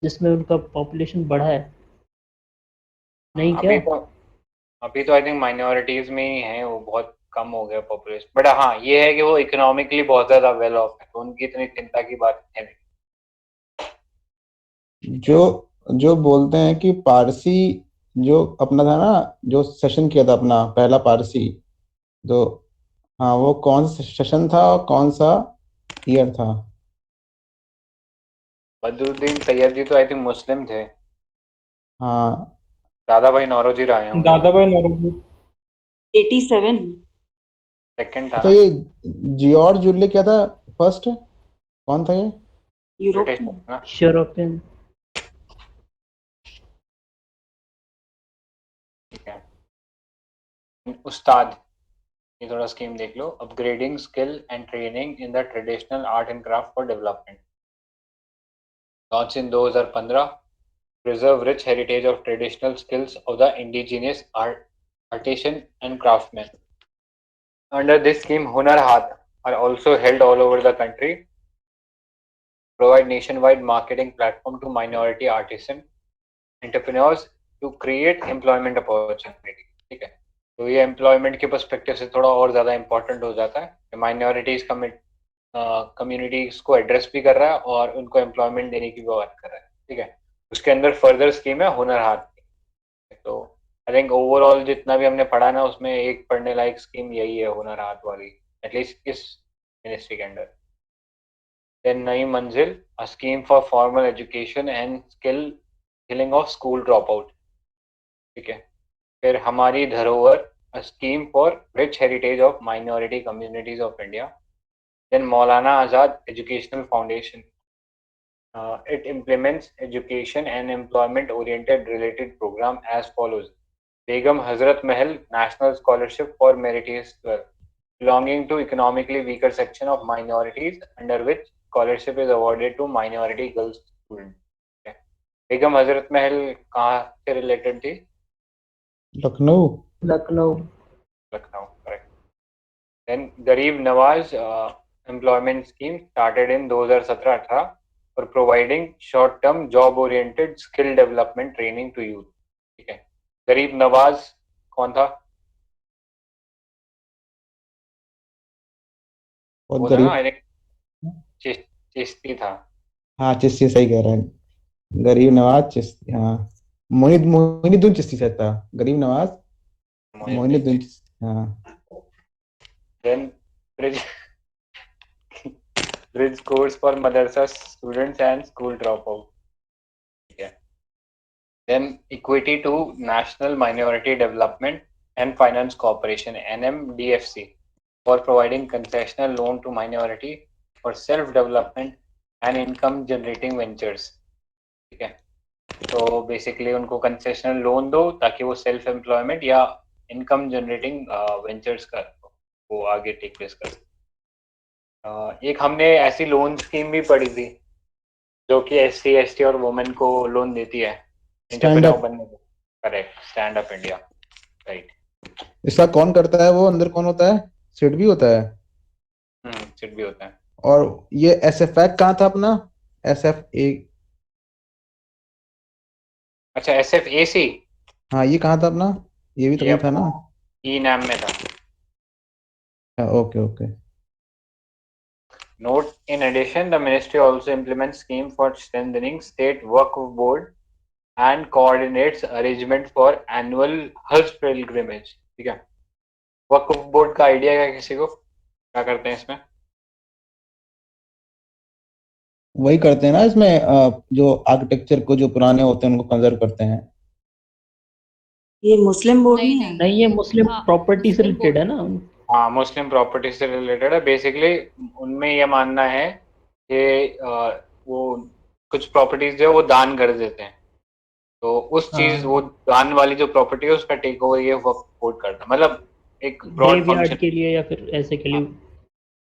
जिसमें उनका पॉपुलेशन बढ़ा है, नहीं क्या? अभी तो आई थिंक माइनॉरिटीज में ही है, वो बहुत कम हो गया पॉपुलेशन, बट हाँ ये है कि वो इकोनॉमिकली बहुत ज्यादा वेल ऑफ है, तो उनकी इतनी चिंता की बात है नहीं। जो जो बोलते हैं कि पारसी जो अपना था ना, जो सेशन किया था अपना पहला पारसी, तो हाँ वो कौन सा सेशन था और कौन सा ईयर था? बदरुद्दीन सैयद जी तो आई थिंक मुस्लिम थे। हाँ दादा भाई नौरोजी आए होंगे, दादा भाई नौरोजी 87। सेकंड था अच्छा, ना। ये जियोर्ज जुल्ले क्या था फर्स्ट? कौन था ये? ब्रिटिश यूरोप ना। यूरोपियन। ठीक है, उस्ताद, ये थोड़ा स्कीम देख लो। Upgrading skill and training in the traditional art and craft for development, launch in 2015, preserve rich heritage of traditional skills of the indigenous artisan and craftsmen. Under this scheme, Hunar Haat are also held all over the country, provide nationwide marketing platform to minority artisan entrepreneurs to create employment opportunity. ठीक है, तो ये एम्प्लॉयमेंट के पर्सपेक्टिव से थोड़ा और ज़्यादा इंपॉर्टेंट हो जाता है। माइनॉरिटीज़ कम्युनिटीज़ को एड्रेस भी कर रहा है और उनको एम्प्लॉयमेंट देने की भी बात कर रहा है। ठीक है, उसके अंदर फर्दर स्कीम है हुनर हाथ की। तो आई थिंक ओवरऑल जितना भी हमने पढ़ा ना, उसमें एक पढ़ने लायक स्कीम यही है हुनर हाथ वाली, एटलीस्ट इस मिनिस्ट्री के अंदर। Then Nai Manzil, a scheme for formal education and skill skilling of school drop out. ठीक है, फिर Hamari Dharohar, a scheme for rich heritage of minority communities of India. Then Maulana Azad educational foundation, it implements education and employment oriented related program as follows: Begum Hazrat Mahal National Scholarship for Meritorious Work, belonging to economically weaker section of minorities, under which scholarship is awarded to minority girl students. Okay. Begum Hazrat Mahal कहाँ से रिलेटेड थी? लखनऊ। लखनऊ। लखनऊ, करेक्ट। देन गरीब Nawaz employment scheme started in 2017-18 for providing short-term job-oriented skill development training to youth. ठीक है, गरीब नवाज कौन था? और वो था ना, गरीब, चिश्ती था। हाँ चिश्ती, सही कह रहे हैं। गरीब नवाज चिश्ती, हाँ मोइनुद्दीन चिश्ती से था। गरीब नवाज मोइनुद्दीन चिश्ती, हाँ। Then bridge bridge course for madrasa students and school dropout. ठीक है, then equity to National Minority Development and Finance Corporation (NMDFC) for providing concessional loan to minority for self-development and income-generating ventures. ठीक है, तो बेसिकली उनको कंसेशनल लोन दो ताकि वो सेल्फ एम्प्लॉयमेंट या इनकम जनरेटिंग वेंचर्स कर वो आगे टेक प्लेस कर। एक हमने ऐसी लोन स्कीम भी पढ़ी थी जो कि SC ST और वुमेन को लोन देती है एंटरप्रेन्योर बनने को। Correct, stand up India, right. इसका कौन करता है? वो अंदर कौन होता है? सिट भी होता है। सिट भी होता है। और ये SFA कहाँ था अपना? SFA, अच्छा SFAC, हाँ ये कहाँ था अपना? ये भी तो ये कहीं था ना? ई नाम में था। Okay okay. Note, in addition, the ministry also implements scheme for strengthening state Waqf board and coordinates arrangement for annual Hajj pilgrimage. ठीक है, वक्फ बोर्ड का आइडिया है किसी को? क्या करते हैं इसमें? वही करते हैं ना इसमें, जो आर्किटेक्चर को जो पुराने होते हैं उनको कंजर्व करते हैं। ये मुस्लिम बोर्ड नहीं, नहीं है? नहीं, ये मुस्लिम हाँ, प्रॉपर्टी से मुस्लिम रिलेटेड है ना। हाँ, मुस्लिम प्रॉपर्टी से रिलेटेड है। बेसिकली उनमें ये मानना है कि वो कुछ प्रॉपर्टीज जो है वो दान कर देते हैं, तो उस चीज हाँ, वो दान वाली जो प्रॉपर्टी है उसका टेक ओवर ये वक्फ बोर्ड करता है। मतलब एक ब्रॉड ग्रेवयार्ड फंक्शन। के लिए या फिर ऐसे के लिए।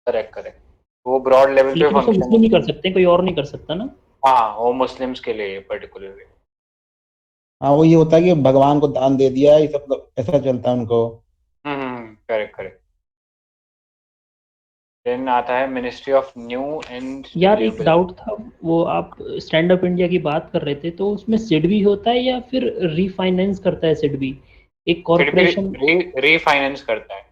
करेक्ट करेक्ट, वो ब्रॉड लेवल पे लेकिन उसको फंक्शन। मुस्लिम ही कर सकते हैं, कोई और नहीं कर सकता ना। हाँ, वो मुस्लिम्स के लिए पर्टिकुलरली। हाँ, वो ये होता है कि भगवान को दान दे दिया, ये सब मतलब ऐसा चलता है उनको। Correct correct. देन आता है मिनिस्ट्री ऑफ न्यू एंड यार एक रिन्यूएबल। डाउट था, वो आप स्टैंड अप इंडिया की बात कर रहे थे, तो उसमें सिडबी होता है या फिर रीफाइनेंस करता है सिडबी? एक फिर भी कॉरपोरेशन। रीफाइनेंस करता है।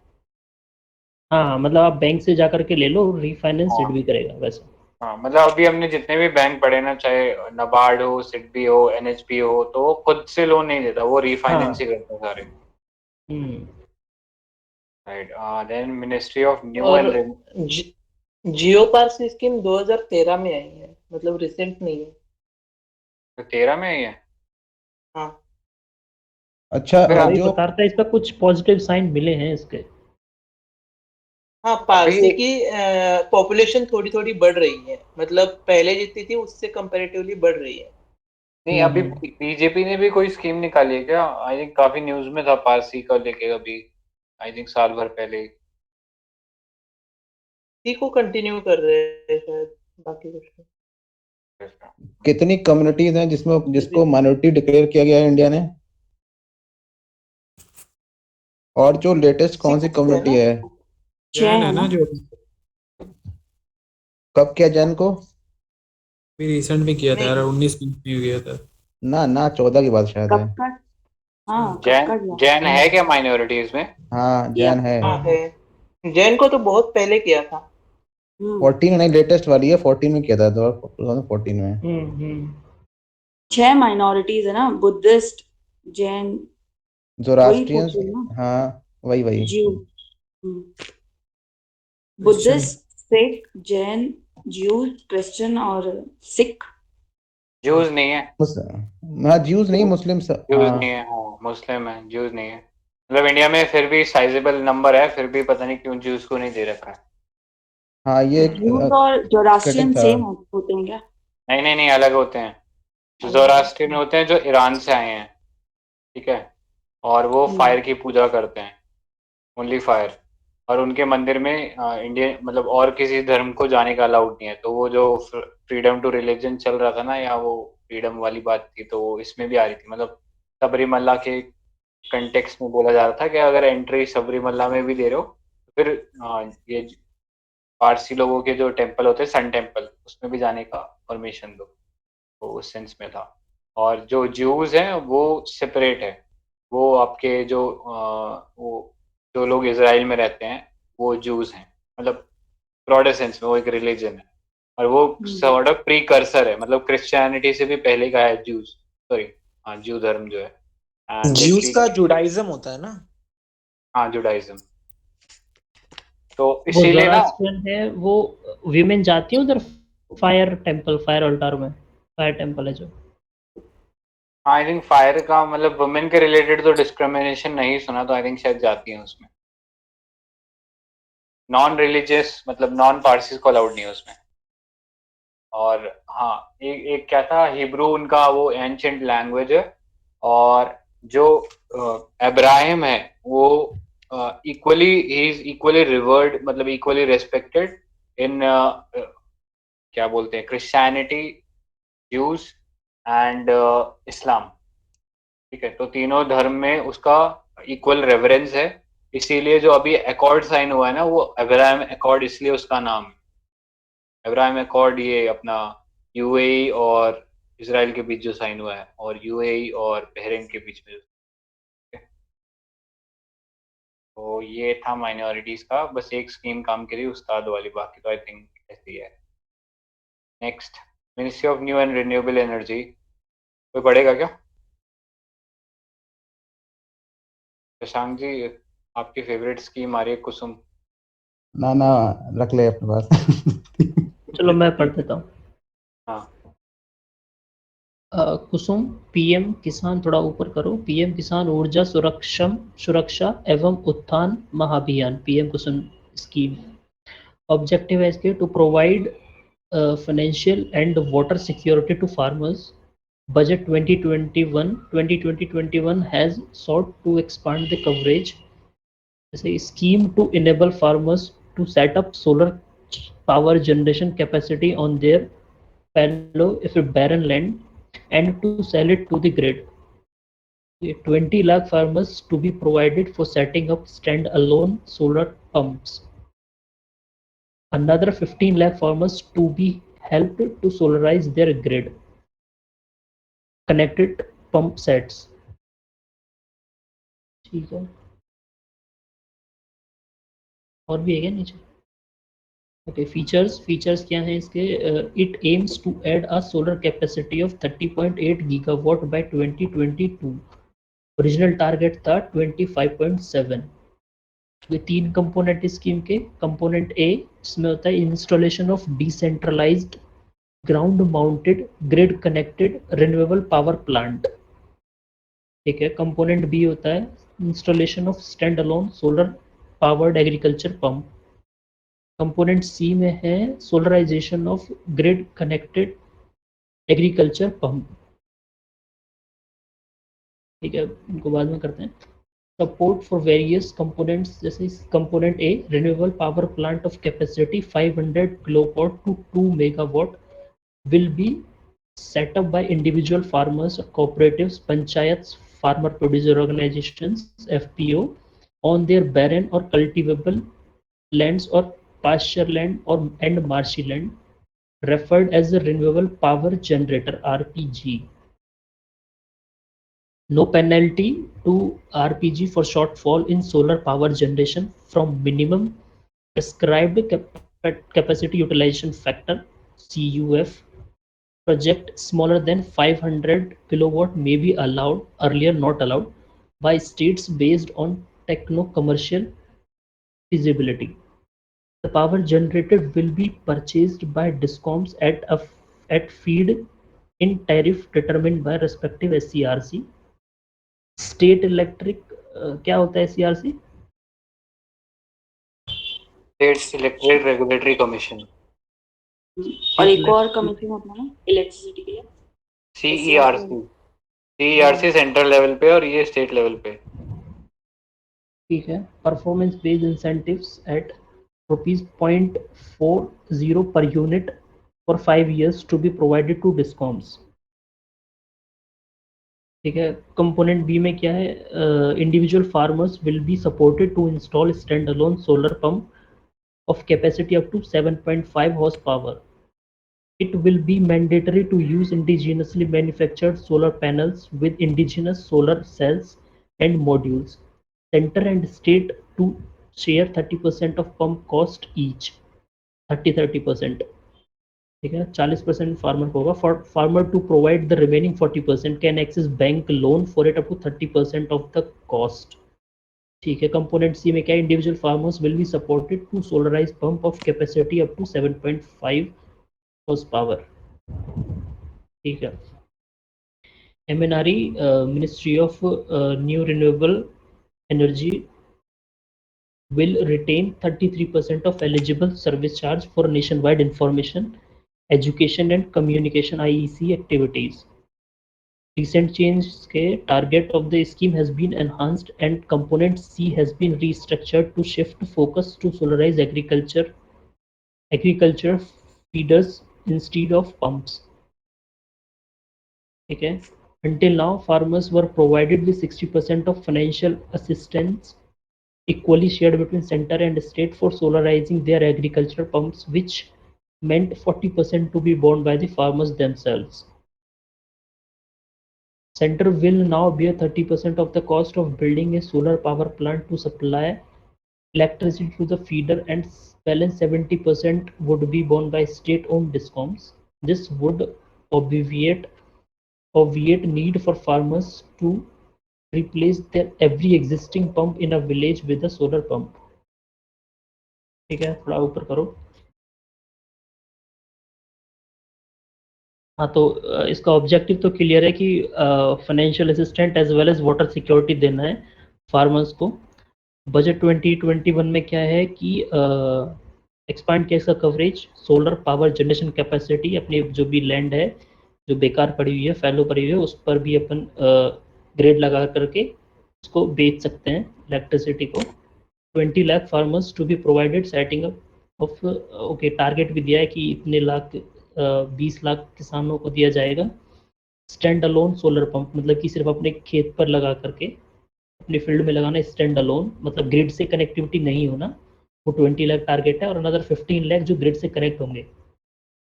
हाँ, मतलब आप बैंक से जा करके ले लो, रीफाइनेंस हाँ सिडबी करेगा वैसे। हाँ, मतलब अभी हमने जितने भी बैंक पढ़े ना, चाहे नबार्ड हो, सिडबी हो, एनएचबी हो, तो वो खुद से लोन नहीं देता, वो रीफाइनेंस ही हाँ। करता है सारे। हम्म। Right. Then ministry of new और एंड। जियो पार्सी स्कीम 2013 में आई है, मतलब रिसेंट नहीं है। तो 13 में ही है। हाँ अच्छा, फिर वही जो बता रहा था, इस पर कुछ पॉजिटिव साइन मिले हैं इसके। हाँ, अभी पारसी की पॉपुलेशन थोड़ी थोड़ी बढ़ रही है, मतलब पहले जितनी थी उससे कंपैरेटिवली बढ़ रही है। नहीं, अभी हम्म। बीजेपी ने भी कोई स्कीम निकाली है क्या? आई थिंक काफी न्यूज में था पारसी का लेके अभी, आई थिंक साल भर पहले ही। इसी को कंटिन्यू कर रहे हैं शायद, बाकी कुछ नहीं। कितनी कम्युनिटीज हैं जिसमें अभी जिसको माइनॉरिटी डिक्लेयर किया गया है इंडिया ने? और जो लेटेस्ट कौन सी 6 है कम्युनिटी ना? है? छह जैन है है ना ना? जो कब किया जैन को? भी रिसेंट में किया था यार, नहीं, 19 में गया था। ना 14 की बात शायद है। कब का? हाँ, कब जैन का गया? जैन है क्या माइनॉरिटीज में? हाँ, किया। जैन है। हाँ है। जैन को तो बहुत पहले किया था। 14 नहीं, लेटेस्ट वाली है, 14 में किया था, 2014 में। हम्म। 6 माइनॉरिटीज है ना, बुद्धिस्ट, जैन, वही पूछ जोरास्ट्रियंस। रही हूँ ना। हाँ, वही वही। ज्यू, क्रिश्चियन। बुद्धिस्ट, सिख, जैन, ज्यू, क्रिश्चियन और सिख। ज्यूज नहीं है। हाँ, ज्यूज नहीं, मुस्लिम ज्यूज नहीं हाँ। है, हाँ मुस्लिम है, ज्यूज नहीं है। मतलब इंडिया में फिर भी साइजेबल नंबर है, फिर भी पता नहीं क्यों ज्यूज को नहीं दे रखा है। हाँ, ये एक ज्यूज और क्रिटिक जोरास्ट्रियन था। सेम होते हैं क्या? नहीं नहीं नहीं, अलग होते हैं। जो अलग है? जोरास्ट्रियन होते हैं जो ईरान से आए हैं, ठीक है, और वो फायर की पूजा करते हैं, ओनली फायर। और उनके मंदिर में इंडियन मतलब और किसी धर्म को जाने का अलाउड नहीं है। तो वो जो फ्रीडम टू रिलीजन चल रहा था ना, या वो फ्रीडम वाली बात थी, तो वो इसमें भी आ रही थी। मतलब सबरीमल्ला के कंटेक्स्ट में बोला जा रहा था कि अगर एंट्री सबरीमल्ला में भी दे रहे हो तो फिर ये पारसी लोगों के जो टेम्पल होते हैं, सन टेम्पल, उसमें भी जाने का परमिशन दो। तो उस सेंस में था। और जो ज्यूज हैं वो सेपरेट है। वो आपके जो वो जो लोग इसराइल में रहते हैं वो ज्यूज हैं। मतलब ब्रॉडर सेंस में वो एक रिलीजन है, और वो सॉर्ट ऑफ प्रीकर्सर है, मतलब क्रिश्चियनिटी से भी पहले का है ज्यूज। सॉरी, हाँ, ज्यू धर्म जो है, एंड दे ज्यूस प्री। का जुडाइज्म होता है ना? हाँ, जुडाइज्म। तो वो इसीलिए ना, जोरास्ट्रियन है वो। विमेन जाती है उधर, फायर टेम्पल, फायर अल्टार में, फायर टेम्पल है जो। आई थिंक फायर का मतलब वुमेन के रिलेटेड तो डिस्क्रिमिनेशन नहीं सुना, तो आई थिंक शायद जाती है उसमें। नॉन रिलीजियस मतलब नॉन पारसीज को अलाउड नहीं है उसमें। और हाँ, एक क्या था, हिब्रू उनका वो एंशिएंट लैंग्वेज है। और जो अब्राहम है वो equally he is equally revered, मतलब इक्वली रेस्पेक्टेड इन क्या बोलते हैं, क्रिश्चियनिटी, ज्यूज एंड इस्लाम। ठीक है, तो तीनों धर्म में उसका इक्वल रेवरेंस है। इसीलिए जो अभी अकॉर्ड साइन हुआ है ना, वो अब्राहम अकॉर्ड, इसलिए उसका नाम है अब्राहम अकॉर्ड। ये अपना यूएई और इसराइल के बीच जो साइन हुआ है, और यूएई और बहरीन के बीच में। तो ये था माइनॉरिटीज का, बस एक स्कीम काम करी उस्ताद वाली, बाकी तो आई थिंक ऐसी है। Next, ministry of new and renewable energy, कोई पढ़ेगा क्या? शशांक जी, आपकी फेवरेट स्कीम आ रही है कुसुम। ना रख ले अपने पास। चलो मैं पढ़ देता हूँ। हाँ, कुसुम पीएम किसान, थोड़ा ऊपर करो, पीएम किसान ऊर्जा सुरक्षा एवं उत्थान महाभियान, पीएम कुसुम स्कीम। ऑब्जेक्टिव है इसके to provide financial and water security to farmers. Budget 2021 has sought to expand the coverage. जैसे scheme to enable farmers to set up solar power generation capacity on their fallow if barren land and to sell it to the grid. 20 lakh farmers to be provided for setting up stand-alone solar pumps. Another 15 lakh farmers to be helped to solarize their grid connected pump sets. ठीक है, और भी है क्या नीचे? ओके, फीचर्स क्या हैं इसके? It aims to add a solar capacity of 30.8 gigawatt by 2022। Original target था 25.7। ये 3 कंपोनेंट स्कीम के। कंपोनेंट ए, इसमें होता है installation of decentralised ground mounted grid connected renewable power plant. ठीक है। कंपोनेंट बी होता है installation of stand alone solar powered agriculture pump. Component C में है solarisation of grid connected agriculture pump. ठीक है, इनको बाद में करते हैं। सपोर्ट फॉर वेरियस कंपोनेंट्स, जैसे component A renewable power plant of capacity 500 kilowatt to 2 megawatt will be set up by individual farmers, cooperatives, panchayats, farmer producer organizations, FPO, on their barren or cultivable lands or pasture land or and marshy land, referred as a renewable power generator (RPG). No penalty to RPG for shortfall in solar power generation from minimum prescribed capacity utilization factor (CUF). Project smaller than 500 kilowatt may be allowed, earlier not allowed, by states based on techno-commercial feasibility. The power generated will be purchased by DISCOMs at feed in tariff determined by respective SCRC. State electric क्या होता है SCRC? State electric regulatory commission, और एक और कमीशन होता है ना इलेक्ट्रिसिटी के लिए, CERC। CERC सेंट्रल लेवल पे और ये स्टेट लेवल पे। ठीक है। Performance based incentives at ₹0.40 per unit for 5 years to be provided to DISCOMs. ठीक है। कंपोनेंट बी में क्या है? Individual farmers will be supported to install stand alone solar pump of capacity up to 7.5 horsepower. It will be mandatory to use indigenously manufactured solar panels with indigenous solar cells and modules. Center and state to share 30% of pump cost each. 30%। ठीक है। 40% फार्मर को होगा। For farmer to provide the remaining 40% can access bank loan for it up to 30% of the cost. ठीक है। कंपोनेंट सी में क्या? Individual farmers will be supported to solarise pump of capacity up to 7.5 horsepower. ठीक है। MNRE ministry of new renewable energy will retain 33% of eligible service charge for nationwide information, education and communication (IEC) activities. Recent change के target of the scheme has been enhanced and component C has been restructured to shift focus to solarize agriculture feeders instead of pumps. ठीक है। Until now, farmers were provided with 60% of financial assistance equally shared between center and state for solarizing their agricultural pumps, which meant 40% to be borne by the farmers themselves. Center will now bear 30% of the cost of building a solar power plant to supply electricity to the feeder and balance 70% would be borne by state-owned discoms. This would obviate need for farmers to replace their every existing pump in a village with a solar pump. ठीक है, थोड़ा ऊपर करो। हाँ, तो इसका ऑब्जेक्टिव तो क्लियर है कि financial assistant as well as water security देना है फार्मर्स को। बजट 2021 में क्या है कि एक्सपांड किया इसका coverage, solar power generation capacity, अपनी जो भी लैंड है जो बेकार पड़ी हुई है, फैलो पड़ी हुई है, उस पर भी अपन ग्रेड लगा करके उसको बेच सकते हैं इलेक्ट्रिसिटी को। 20 lakh farmers to be provided setting up of, okay, target भी दिया है कि इतने लाख 20 लाख किसानों को दिया जाएगा स्टैंड अलोन सोलर पंप, मतलब कि सिर्फ अपने खेत पर लगा करके अपने फील्ड में लगाना, स्टैंड अलोन मतलब ग्रिड से कनेक्टिविटी नहीं होना, वो 20 लाख टारगेट है। और अनदर 15 लाख जो ग्रिड से कनेक्ट होंगे,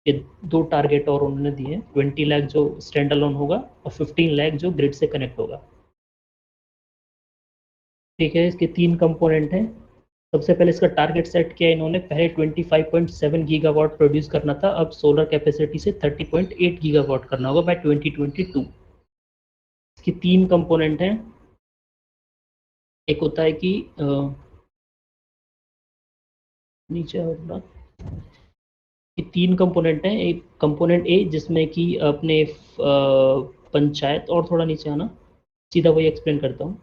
ये 2 टारगेट और उन्होंने दिए हैं, 20 लाख जो स्टैंड अलोन होगा और 15 लाख जो ग्रिड से कनेक्ट होगा। ठीक है, इसके 3 कंपोनेंट हैं। सबसे पहले इसका टारगेट सेट किया इन्होंने, पहले 25.7 गीगावाट प्रोड्यूस करना था, अब सोलर कैपेसिटी से 30.8 गीगावाट करना होगा बाय 2022। इसके 3 कंपोनेंट हैं। एक होता है कि नीचे ये 3 कंपोनेंट हैं। एक कंपोनेंट ए जिसमें कि अपने पंचायत, और थोड़ा नीचे आना, सीधा वही एक्सप्लेन करता हूँ।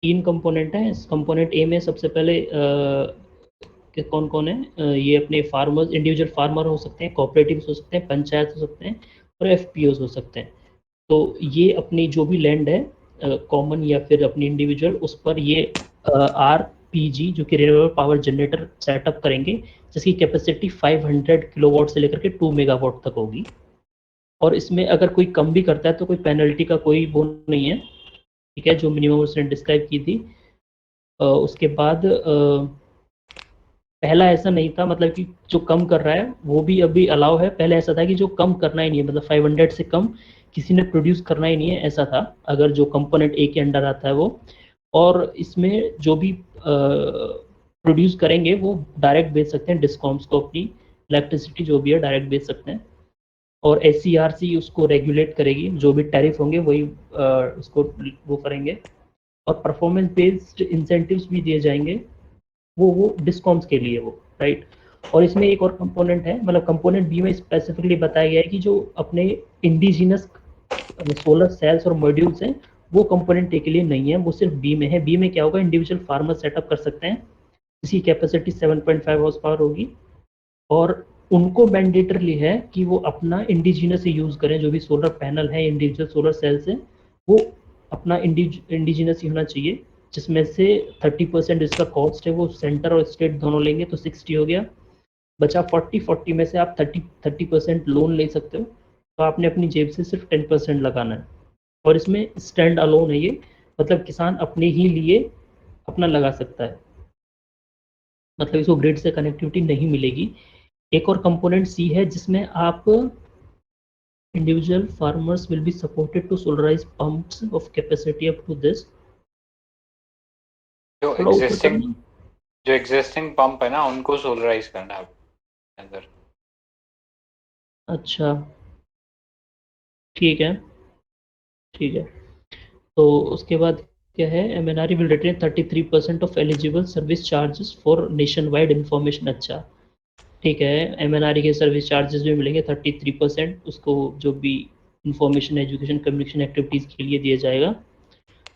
3 कंपोनेंट हैं। इस कंपोनेंट ए में सबसे पहले कौन कौन है, ये अपने फार्मर्स, इंडिविजुअल फार्मर हो सकते हैं, कोऑपरेटिव्स हो सकते हैं, पंचायत हो सकते हैं और एफपीओज हो सकते हैं। तो ये अपनी जो भी लैंड है कॉमन या फिर अपनी इंडिविजुअल, उस पर ये आरपीजी जो कि रिन्यूएबल पावर जनरेटर सेटअप करेंगे, जिसकी कैपेसिटी 500 किलोवाट से लेकर के 2 मेगावाट तक होगी। और इसमें अगर कोई कम भी करता है तो कोई पेनल्टी का कोई वो नहीं है, ठीक है, जो मिनिमम उसने डिस्क्राइब की थी। उसके बाद पहला ऐसा नहीं था, मतलब कि जो कम कर रहा है वो भी अभी अलाउ है। पहले ऐसा था कि जो कम करना ही नहीं है, मतलब 500 से कम किसी ने प्रोड्यूस करना ही नहीं है, ऐसा था, अगर जो कंपोनेंट ए के अंडर आता है वो। और इसमें जो भी प्रोड्यूस करेंगे वो डायरेक्ट बेच सकते हैं डिस्कॉम्स को, अपनी इलेक्ट्रिसिटी जो भी है डायरेक्ट बेच सकते हैं। और SCRC उसको रेगुलेट करेगी, जो भी टैरिफ होंगे वही उसको वो करेंगे। और परफॉर्मेंस बेस्ड इंसेंटिव्स भी दिए जाएंगे, वो डिस्कॉम्स के लिए, वो राइट। और इसमें एक और कंपोनेंट है, मतलब कंपोनेंट बी में स्पेसिफिकली बताया गया है कि जो अपने इंडिजिनस सोलर सेल्स और मॉड्यूल्स हैं वो कंपोनेंट ए के लिए नहीं है, वो सिर्फ बी में है। बी में क्या होगा, इंडिविजुअल फार्मर सेटअप कर सकते हैं, इसकी कैपेसिटी 7.5 हॉर्स पावर होगी। और उनको मैंडेटरी है कि वो अपना इंडिजिनस यूज़ करें, जो भी सोलर पैनल है, इंडिविजुअल सोलर सेल्स है, वो अपना इंडिजिनस ही होना चाहिए, जिसमें से 30% इसका कॉस्ट है वो सेंटर और स्टेट दोनों लेंगे, तो 60 हो गया। बचा 40 में से आप 30% लोन ले सकते हो, तो आपने अपनी जेब से सिर्फ 10% लगाना है। और इसमें स्टैंड अलोन है ये, मतलब किसान अपने ही लिए अपना लगा सकता है, मतलब इसको ग्रिड से कनेक्टिविटी नहीं मिलेगी। एक और कंपोनेंट सी है जिसमें आप individual farmers will be supported to solarise pumps of capacity up to this. जो एग्जिस्टिंग पंप है ना उनको सोलराइज करना है अंदर। अच्छा, ठीक है, ठीक है। तो उसके बाद क्या है, MNRE will retain 33% of eligible service charges for nationwide information. अच्छा, ठीक है, MNRE के सर्विस चार्जेस भी मिलेंगे 33%, उसको जो भी इंफॉर्मेशन एजुकेशन कम्युनिकेशन एक्टिविटीज़ के लिए दिया जाएगा।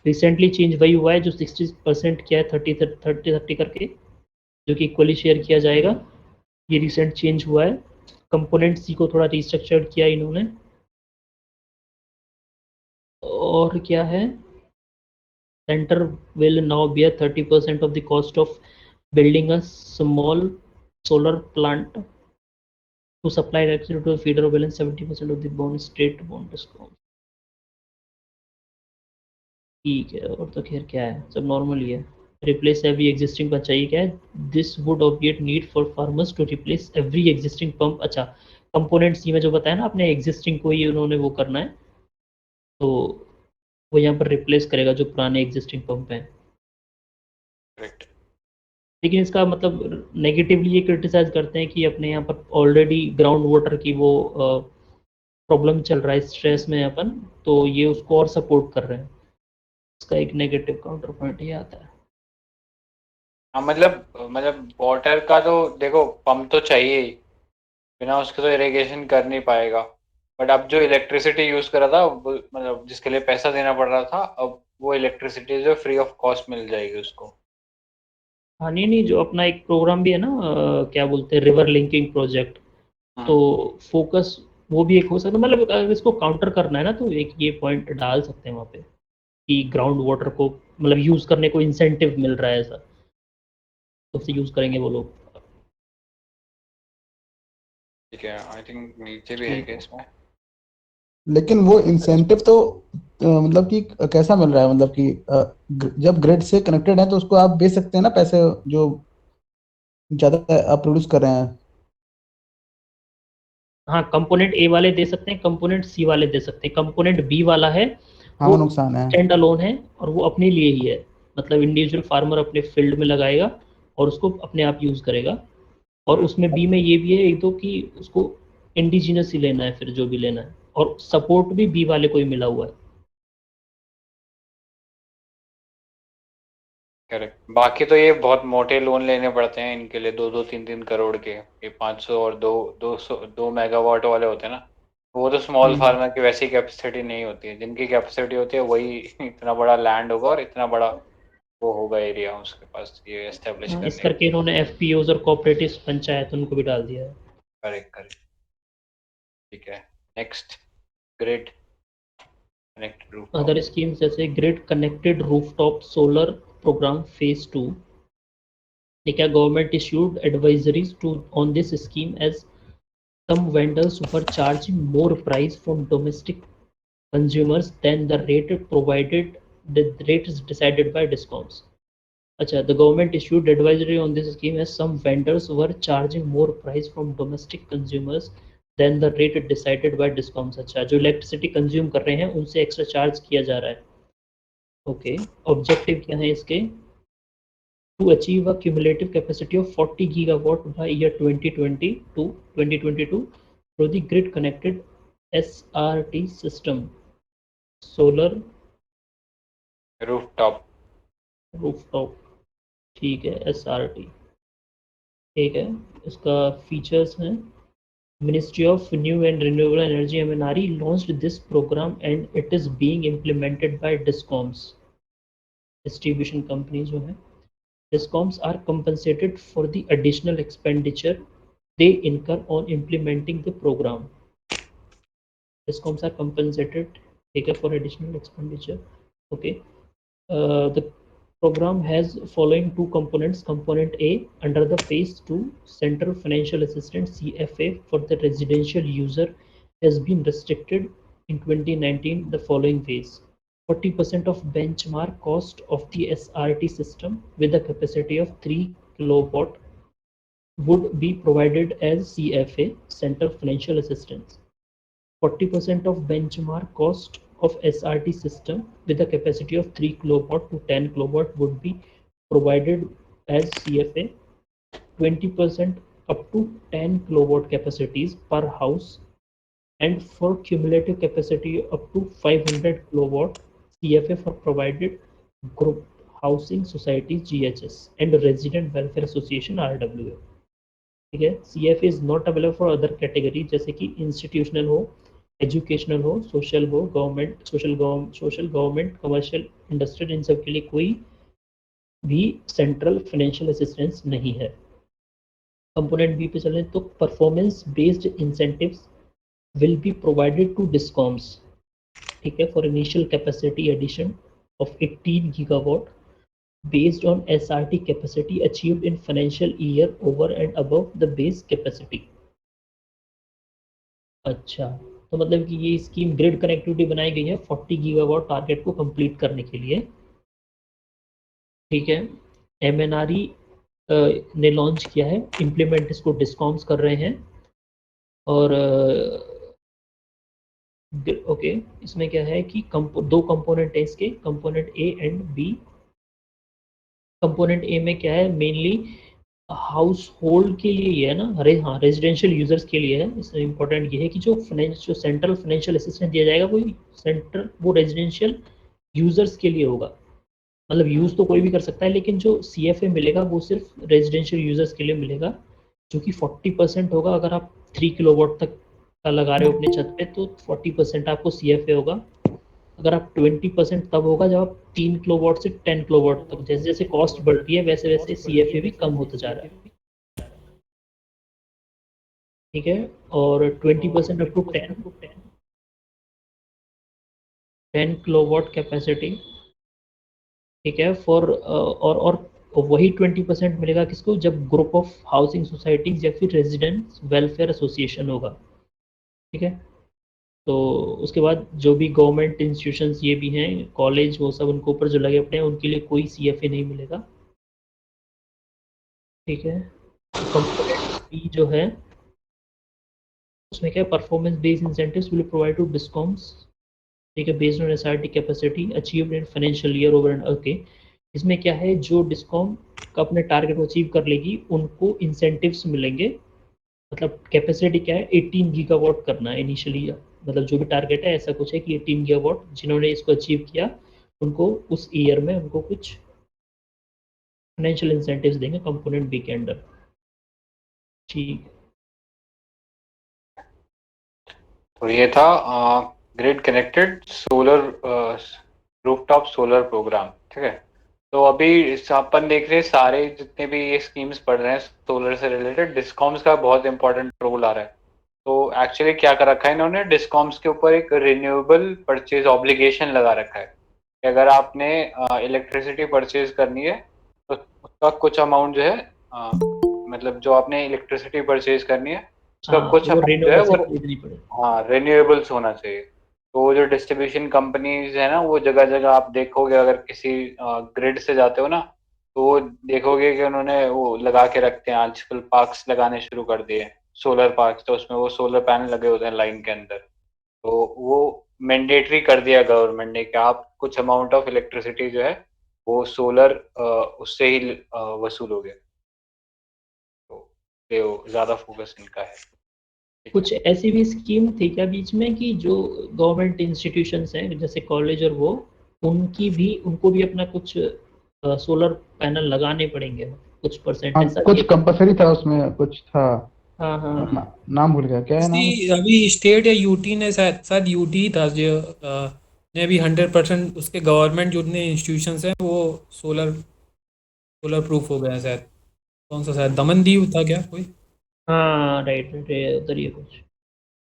रिसेंटली चेंज वही हुआ है जो 60% किया है, 30 करके, जो कि इक्वली शेयर किया जाएगा, ये रिसेंट चेंज हुआ है। कंपोनेंट सी को थोड़ा रिस्ट्रक्चर्ड किया इन्होंने। और क्या है, centre will now bear 30% of the cost of building a small solar plant to supply electricity to a feeder or balance 70% of the bond state bond discount। ठीक है, और तो खैर क्या है, सब नॉर्मल ही है। रिप्लेस एवरी एग्जिस्टिंग पंप चाहिए, क्या है, this would obviate need for farmers to replace every existing pump. अच्छा, कंपोनेंट सी में जो बताया ना आपने, एग्जिस्टिंग को ही उन्होंने वो करना है, तो वो यहाँ पर रिप्लेस करेगा जो पुराने एग्जिस्टिंग पंप हैं। करेक्ट। लेकिन इसका मतलब नेगेटिवली ये क्रिटिसाइज करते हैं कि अपने यहाँ पर ऑलरेडी ग्राउंड वाटर की वो प्रॉब्लम चल रहा है, स्ट्रेस में अपन, तो ये उसको और सपोर्ट कर रहे हैं। इसका एक नेगेटिव काउंटर पॉइंट ये आता है। हाँ मतलब वाटर का तो देखो पंप तो चाहिए ही, बिना उसके तो इरिगेशन कर नहीं पाएगा। बट अब जो इलेक्ट्रिसिटी यूज कर रहा था मतलब जिसके लिए पैसा देना पड़ रहा था, अब वो इलेक्ट्रिसिटी जो फ्री ऑफ कॉस्ट मिल जाएगी उसको। हाँ नहीं, जो अपना एक प्रोग्राम भी है ना, क्या बोलते हैं, रिवर लिंकिंग प्रोजेक्ट, तो फोकस वो भी एक हो सकता है। मतलब अगर इसको काउंटर करना है ना, तो एक ये पॉइंट डाल सकते हैं वहाँ पे कि ग्राउंड वाटर को मतलब यूज़ करने को इंसेंटिव मिल रहा है, ऐसा तो उसे यूज़ करेंगे वो लोग। ठीक है, आई थिंक नीचे भी है क्या इसमें? लेकिन वो इंसेंटिव तो मतलब कि कैसा मिल रहा है, मतलब कि जब ग्रिड से कनेक्टेड है तो उसको आप बेच सकते हैं ना पैसे, जो ज्यादा आप प्रोड्यूस कर रहे हैं। हाँ, कंपोनेंट ए वाले दे सकते हैं, कंपोनेंट सी वाले दे सकते हैं। कंपोनेंट बी वाला है हाँ, वो वो नुकसान है। स्टैंड अलोन है और वो अपने लिए ही है, मतलब इंडिविजुअल फार्मर अपने फील्ड में लगाएगा और उसको अपने आप यूज़ करेगा। और उसमें बी में ये भी है एक तो कि उसको इंडिजिनस ही लेना है, फिर जो भी लेना है, और सपोर्ट भी बी वाले को ही मिला हुआ है। करेक्ट। बाकी तो ये बहुत मोटे लोन लेने पड़ते हैं इनके लिए, 2-3 करोड़ के। ये 500 और 2 मेगावाट वाले होते हैं ना, वो तो स्मॉल फार्मर की वैसी कैपेसिटी नहीं होती है। जिनकी कैपेसिटी होती है वही इतना बड़ा लैंड होगा और इतना बड़ा वो होगा एरिया उसके पास ये एस्टेब्लिश हाँ, इस करने के करके लिए। इन्होंने एफपीओज और कोऑपरेटिव पंचायत उनको भी डाल दिया है। Correct correct. ठीक है, next, grid connected rooftop. Other schemes जैसे grid connected rooftop solar programme phase 2, ठीक है, government issued advisories to on this scheme as some vendors were charging more price from domestic consumers than the rate provided. The rate is decided by discoms. Acha, the government issued advisory on this scheme as some vendors were charging more price from domestic consumers than the rate decided by discoms. अच्छा, जो इलेक्ट्रिसिटी कंज्यूम कर रहे हैं उनसे एक्स्ट्रा चार्ज किया जा रहा है। ओके, ऑब्जेक्टिव क्या है इसके? to achieve a cumulative capacity of 40 gigawatt by year 2022 through the grid connected SRT system, solar rooftop. rooftop, ठीक है, SRT, ठीक है। इसका फीचर्स हैं, Ministry of New and Renewable Energy MNRE launched this program and it is being implemented by DISCOMs, distribution companies जो है। DISCOMs are compensated for the additional expenditure they incur on implementing the program. DISCOMs are compensated, okay, for additional expenditure. Okay, the program has following two components. Component A, under the phase 2 Central Financial Assistance CFA for the residential user, has been restricted in 2019 the following ways: 40% of benchmark cost of the SRT system with a capacity of 3 kilowatt would be provided as CFA, Central Financial Assistance. 40% of benchmark cost of SRT system with a capacity of 3 kilowatt to 10 kilowatt would be provided as CFA. 20% up to 10 kilowatt capacities per house, and for cumulative capacity up to 500 kilowatt, CFA for provided group housing societies GHS and resident welfare association RWA. ठीक है, CFA is not available for other category जैसे कि इंस्टीट्यूशनल हो, एजुकेशनल हो, सोशल हो, government, social government, commercial, industrial, इन सब के लिए कोई भी सेंट्रल फाइनेंशियल असिस्टेंस नहीं है। कंपोनेंट बी पे चलें तो performance based incentives will be provided to DISCOMs, ठीक है, for initial capacity addition of 18 gigawatt based on SRT capacity achieved in financial year over and above the base capacity. अच्छा, तो मतलब कि ये स्कीम ग्रिड कनेक्टिविटी बनाई गई है 40 गीगावाट टारगेट को कंप्लीट करने के लिए, ठीक है। MNRE ने लॉन्च किया है, इम्प्लीमेंट इसको डिस्कॉम्स कर रहे हैं। और ओके, इसमें क्या है कि दो कंपोनेंट है इसके, component A and B. Component A में क्या है, मेनली हाउस होल्ड के लिए ये है ना, हाँ रेजिडेंशियल यूजर्स के लिए है। इसमें इंपॉर्टेंट ये है कि जो सेंट्रल फाइनेंशियल असिस्टेंस दिया जाएगा वो रेजिडेंशियल यूजर्स के लिए होगा। मतलब यूज़ तो कोई भी कर सकता है, लेकिन जो CFA मिलेगा वो सिर्फ रेजिडेंशियल यूजर्स के लिए मिलेगा, जो कि 40% होगा। अगर आप 3 किलोवाट तक का लगा रहे हो अपने छत पे तो 40% आपको CFA होगा। अगर आप 20% तब होगा जब आप 3 किलोवाट से 10 किलोवाट तक, जैसे जैसे कॉस्ट बढ़ती है वैसे वैसे CFA भी कम होता जा रहा है। ठीक है, और 20% अप टू 10 किलोवाट कैपेसिटी। ठीक है, फॉर और वही 20% मिलेगा किसको, जब ग्रुप ऑफ हाउसिंग सोसाइटीज या फिर रेजिडेंट्स वेलफेयर एसोसिएशन होगा। ठीक है, तो उसके बाद जो भी गवर्नमेंट इंस्टीट्यूशंस ये भी हैं, कॉलेज, वो सब उनके ऊपर जो लगे पड़े हैं उनके लिए कोई CFA नहीं मिलेगा। ठीक है, कंपोनेंट बी जो है उसमें क्या है, performance based incentives will provide to discoms. ठीक है, based on SRT capacity achieved in financial year over and okay. इसमें क्या है, जो डिस्कॉम का अपने टारगेट को अचीव कर लेगी उनको इंसेंटिव्स मिलेंगे। मतलब कैपेसिटी क्या है, 18 गीगावाट करना है इनिशियली। मतलब जो भी टारगेट है ऐसा कुछ है कि 18 गीगावाट जिन्होंने इसको अचीव किया उनको उस ईयर में उनको कुछ फाइनेंशियल इंसेंटिव्स देंगे कंपोनेंट बी के अंडर। ठीक है, तो ये था grid connected solar rooftop solar program. ठीक है, तो अभी अपन देख रहे हैं सारे जितने भी ये स्कीम्स पढ़ रहे हैं सोलर से रिलेटेड, डिस्कॉम्स का बहुत इंपॉर्टेंट रोल आ रहा है। तो एक्चुअली क्या कर रखा है इन्होंने, डिस्कॉम्स के ऊपर एक रिन्यूएबल परचेज ऑब्लिगेशन लगा रखा है कि अगर आपने इलेक्ट्रिसिटी परचेज करनी है तो उसका कुछ अमाउंट जो है मतलब जो आपने इलेक्ट्रिसिटी परचेज करनी है उसका हाँ कुछ वो अमाउंट जो है रिन्यूएबल से वो खरीदनी पड़े। हाँ रिन्यूएबल्स होना चाहिए। तो वो जो डिस्ट्रीब्यूशन कंपनीज है ना, वो जगह जगह आप देखोगे, अगर किसी ग्रिड से जाते हो ना तो वो देखोगे कि उन्होंने वो लगा के रखते हैं, आजकल पार्क्स लगाने शुरू कर दिए हैं, सोलर पार्क्स। तो उसमें वो सोलर पैनल लगे होते हैं लाइन के अंदर। तो वो मैंडेटरी कर दिया गवर्नमेंट ने कि आप कुछ अमाउंट ऑफ इलेक्ट्रिसिटी जो है वो सोलर उससे ही वसूलोगे। तो ये वो ज्यादा फोकस इनका है। कुछ ऐसी भी स्कीम थी क्या बीच में कि जो गवर्नमेंट इंस्टीट्यूशंस हैं जैसे कॉलेज और वो, उनको भी अपना कुछ सोलर पैनल लगाने पड़ेंगे, कुछ परसेंट हाँ, ऐसा भी कुछ है क्या? कंपलसरी था उसमें, कुछ था। हाँ हाँ नाम भूल गया, क्या है नाम? अभी स्टेट या यूटी ने शायद शायद यूटी था जो ने भी 100% उसके गवर्नमेंट जितने इंस्टीट्यूशंस हैं वो सोलर सोलर प्रूफ हो गए हैं शायद। कौन सा, शायद दमनदीव था क्या कोई? हाँ, राइट राइट, उधर ये कुछ।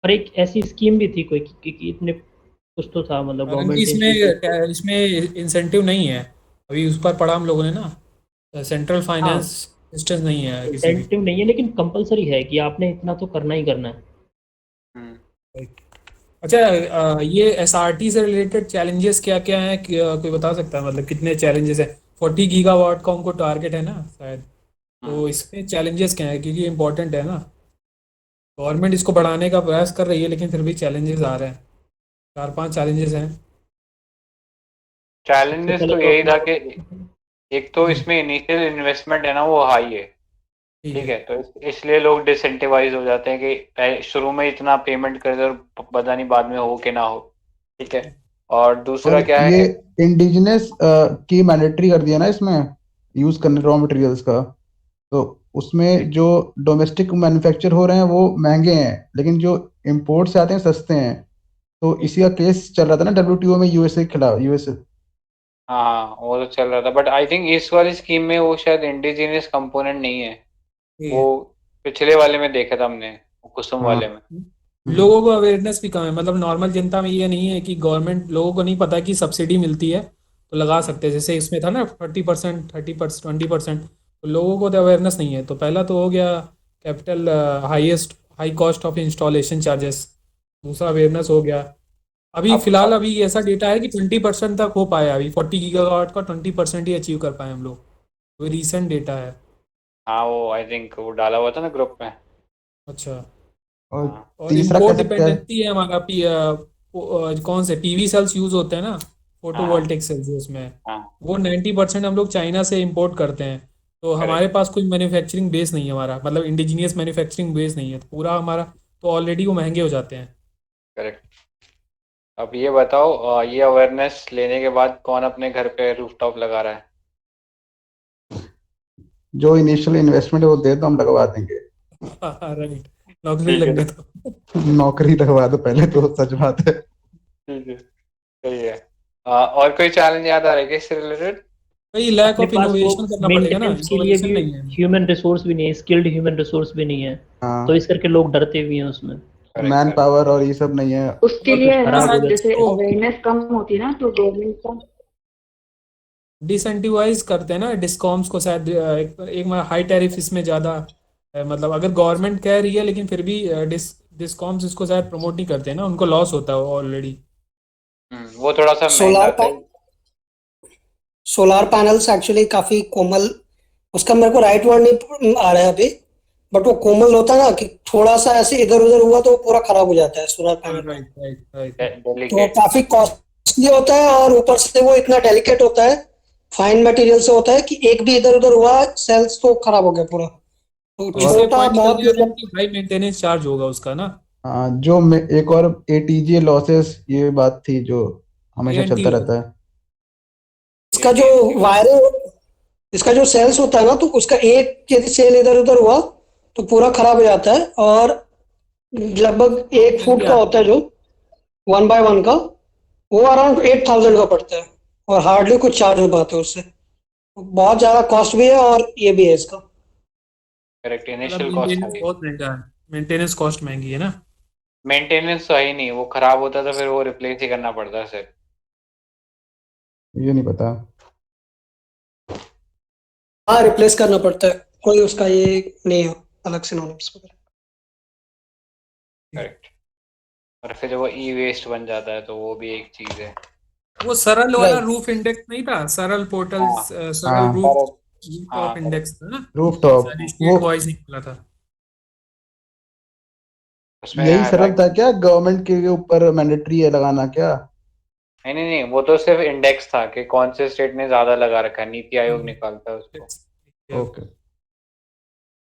और एक ऐसी स्कीम भी थी कोई कि इतने कुछ तो था, मतलब हालांकि गवर्नमेंट इंस्टीट्यूट। इसमें इंसेंटिव नहीं है। अभी उस पर पढ़ा हम लोगों ने ना, सेंट्रल हाँ, फाइनेंस असिस्टेंस नहीं है किसी भी। इंसेंटिव नहीं है लेकिन कंपलसरी है कि आपने इतना तो करना ही करना है। अच्छा, ये एसआरटी से रिलेटेड चैलेंजेस क्या क्या हैं कोई बता सकता है? मतलब कितने चैलेंजेस हैं? 40 गीगावाट का उनको टारगेट है ना शायद। तो इसमें चैलेंजेस क्या है, क्योंकि इम्पोर्टेंट है ना। गवर्नमेंट इसको बढ़ाने का प्रयास कर रही है लेकिन फिर भी चैलेंजेस आ रहे हैं। 4-5 चैलेंजेस हैं। सबसे चैलेंजेस पहले तो तो यही था कि अपना। एक तो इसमें इनिशियल इन्वेस्टमेंट है ना वो हाई है। ठीक ठीक है। है, तो इसलिए लोग डिसइंटेवाइज हो जाते हैं कि शुरू में इतना पेमेंट कर दो और पता नहीं बाद में हो कि ना हो। ठीक है, और और दूसरा क्या ये है। इंडिजिनस की मैंडेटरी कर दिया ना इसमें, यूज करने रॉ मटेरियल्स का। तो उसमें जो डोमेस्टिक मैन्युफैक्चर हो रहे हैं वो महंगे हैं, लेकिन जो इंपोर्ट से आते हैं सस्ते हैं। तो इसी का केस चल रहा था ना WTO में, यूएसए के खिलाफ, यूएसए। हाँ वो तो चल रहा था, बट आई थिंक इस वाली स्कीम में वो शायद इंडिजीनियस कंपोनेंट नहीं है। ठीक वो है। पिछले वाले में देखा था हमने, कुसुम हाँ। वाले में। लोगों को अवेयरनेस भी कम है। मतलब नॉर्मल जनता में ये नहीं है कि गवर्नमेंट, लोगों को नहीं पता कि सब्सिडी मिलती है तो लगा सकते हैं। जैसे इसमें था ना 30%, 30%, 20%। तो लोगों को तो अवेयरनेस नहीं है। तो पहला तो हो गया capital high cost of installation charges. दूसरा अवेयरनेस हो गया। अभी फिलहाल अब अभी ऐसा डेटा है कि 20% तक हो पाया। अभी 40 गीगावाट का 20% ही अचीव कर पाए हम लोग। वो रिसेंट डेटा है। हाँ वो आई थिंक वो डाला हुआ था ना ग्रुप में। अच्छा। और हाँ और तीसरा कह इम्पोर्ट सकते हैं। डिपेंडेंसी है हमारा कौन से पीवी सेल्स यूज होते हैं ना, फोटोवोल्टिक सेल्स जो उसमें है, हाँ वो 90% हम लोग चाइना से इंपोर्ट करते हैं। तो हमारे करेक्ट पास कोई मैन्युफैक्चरिंग बेस नहीं है, हमारा मतलब इंडिजीनियस मैन्युफैक्चरिंग बेस नहीं है, तो पूरा हमारा तो ऑलरेडी वो महंगे हो जाते हैं। करेक्ट। अब ये बताओ, ये अवेयरनेस लेने के बाद कौन अपने घर पे रूफटॉप लगा रहा है? जो इनिशियल इन्वेस्टमेंट है वो दे दो, हम लगवा देंगे। राइट, नौकरी ठीक है, लगने तो नौकरी लगवा दो पहले, तो सच बात है। ठीक है, सही है। और कोई चैलेंज याद आ रहा है क्या इससे रिलेटेड? भाई लैक अपने ऑफ पास वो इनोवेशन करना पड़ेगा ना, मेंटेनेंस के लिए इनोवेशन भी नहीं है। ह्यूमन रिसोर्स भी नहीं है, स्किल्ड ह्यूमन रिसोर्स भी नहीं है, हाँ, तो इस करके लोग डरते भी हैं उसमें। Correct man correct. पावर और ये सब नहीं है। उसके और लिए कुछ है उसका ना, खराब हो शायद जाता जैसे इसको अवेयरनेस कम होती है ना तो गवर्नमेंट का डिसेंटिवाइज करते हैं ना डिस्कॉम्स को शायद, एक हाई टैरिफ इसमें ज़्यादा मतलब अगर गवर्नमेंट कह रही है लेकिन फिर भी डिस्कॉम्स इसको शायद प्रमोट नहीं करते हैं ना, उनको लॉस होता है ऑलरेडी। वो थोड़ा सा महंगा सोलार था। सोलार पैनल्स एक्चुअली काफी कोमल, उसका मेरे को राइट वर्ड नहीं आ रहा है अभी, बट वो कोमल होता है ना कि थोड़ा सा ऐसे इधर उधर हुआ तो वो पूरा खराब हो जाता है solar panel. Right right right. तो डेलिकेट। काफी कॉस्टली होता है और ऊपर से वो इतना डेलिकेट होता है, फाइन मटेरियल से होता है कि एक भी इधर उधर हुआ सेल्स तो खराब हो गया पूरा। तो तो और इससे छोटा पॉइंट निकल बहुत गया था मतलब कि हाई मेंटेनेंस चार्ज होगा उसका ना, जो एक और एटीजे लॉसेस, ये बात थी जो हमेशा एएनटी चलता लॉस। रहता है। इसका जो वायरिंग, इसका जो सेल्स होता है ना तो उसका एक यदि सेल इधर उधर हुआ तो पूरा खराब हो जाता है। और लगभग 1 फुट का होता है जो 1 बाय 1 का, वो अराउंड 8,000 का पड़ता है और हार्डली कुछ चार्ज हो पाते हैं उससे। बहुत ज्यादा कॉस्ट भी है और ये भी है इसका। करेक्ट, मतलब इनिशियल कॉस्ट मेंटेनेंस है। बहुत महंगा है, मेंटेनेंस कॉस्ट महंगी है ना। मेंटेनेंस तो है ही नहीं, वो खराब होता तो फिर वो रिप्लेस ही करना पड़ता है सिर्फ। ये नहीं पता। हाँ, रिप्लेस करना पड़ता है, कोई उसका ये नहीं है अलग से नॉलेज वगैरह। करेक्ट। और फिर वो ई वेस्ट बन जाता है तो वो भी एक चीज है। वो सरल वाला राइट। रूफ इंडेक्स नहीं था, सरल पोर्टल, हाँ सरल हाँ, रूफ करेक्ट। रूफ हाँ टॉप करेक्ट। इंडेक्स था ना, रूफ टॉप सारी वो स्टेट वाइज निकला था। उसमें यही सरल हालांकि था क्या? गवर्नमेंट के ऊपर मैंडेटरी है लगाना क्या? नहीं नहीं नहीं, वो तो सिर्फ इंडेक्स था कि कौन से स्टेट ने ज्यादा लगा रखा है, नीति आयोग निकालता है उसको। ओके।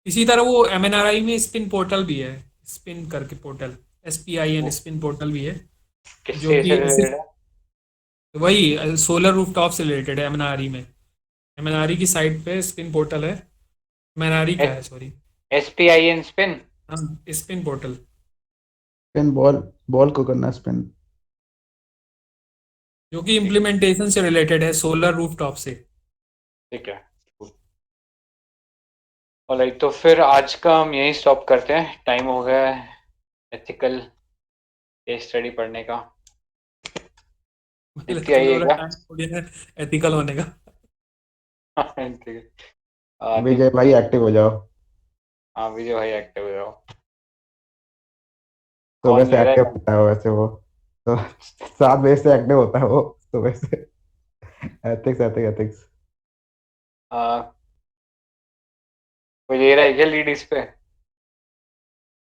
इसी तरह वो एमएनआरआई में स्पिन पोर्टल भी है, स्पिन करके पोर्टल, SPIN वो स्पिन पोर्टल भी है, जो किससे से कि रिलेटेड सिर्फ है? वही सोलर रूफटॉप से रिलेटेड है। एमएनआरई में, एमएनआरई की साइट पे स्पिन पोर्टल है, एमएनआरई का है सॉरी। SPIN spin. हाँ, spin portal spin ball, ball को करना स्पिन। जो कि इम्प्लीमेंटेशन से रिलेटेड है सोलर रूफटॉप से। ठीक है। ऑलराइट, तो फिर आज का हम यहीं स्टॉप करते हैं, टाइम हो गया है एथिकल केस स्टडी पढ़ने का। मतलब नीति तुम्हें बोला आइएगा। टाइम हो गया है एथिकल होने का। ठीक है। विजय भाई एक्टिव हो जाओ। हाँ विजय भाई एक्टिव हो जाओ। सुबह कौन से ले रहा एक्टिव है? होता है वैसे वो, तो 7 बजे से एक्टिव होता है वो सुबह से। Ethics ethics ethics. कोई ले रहा है क्या लीड इस पे?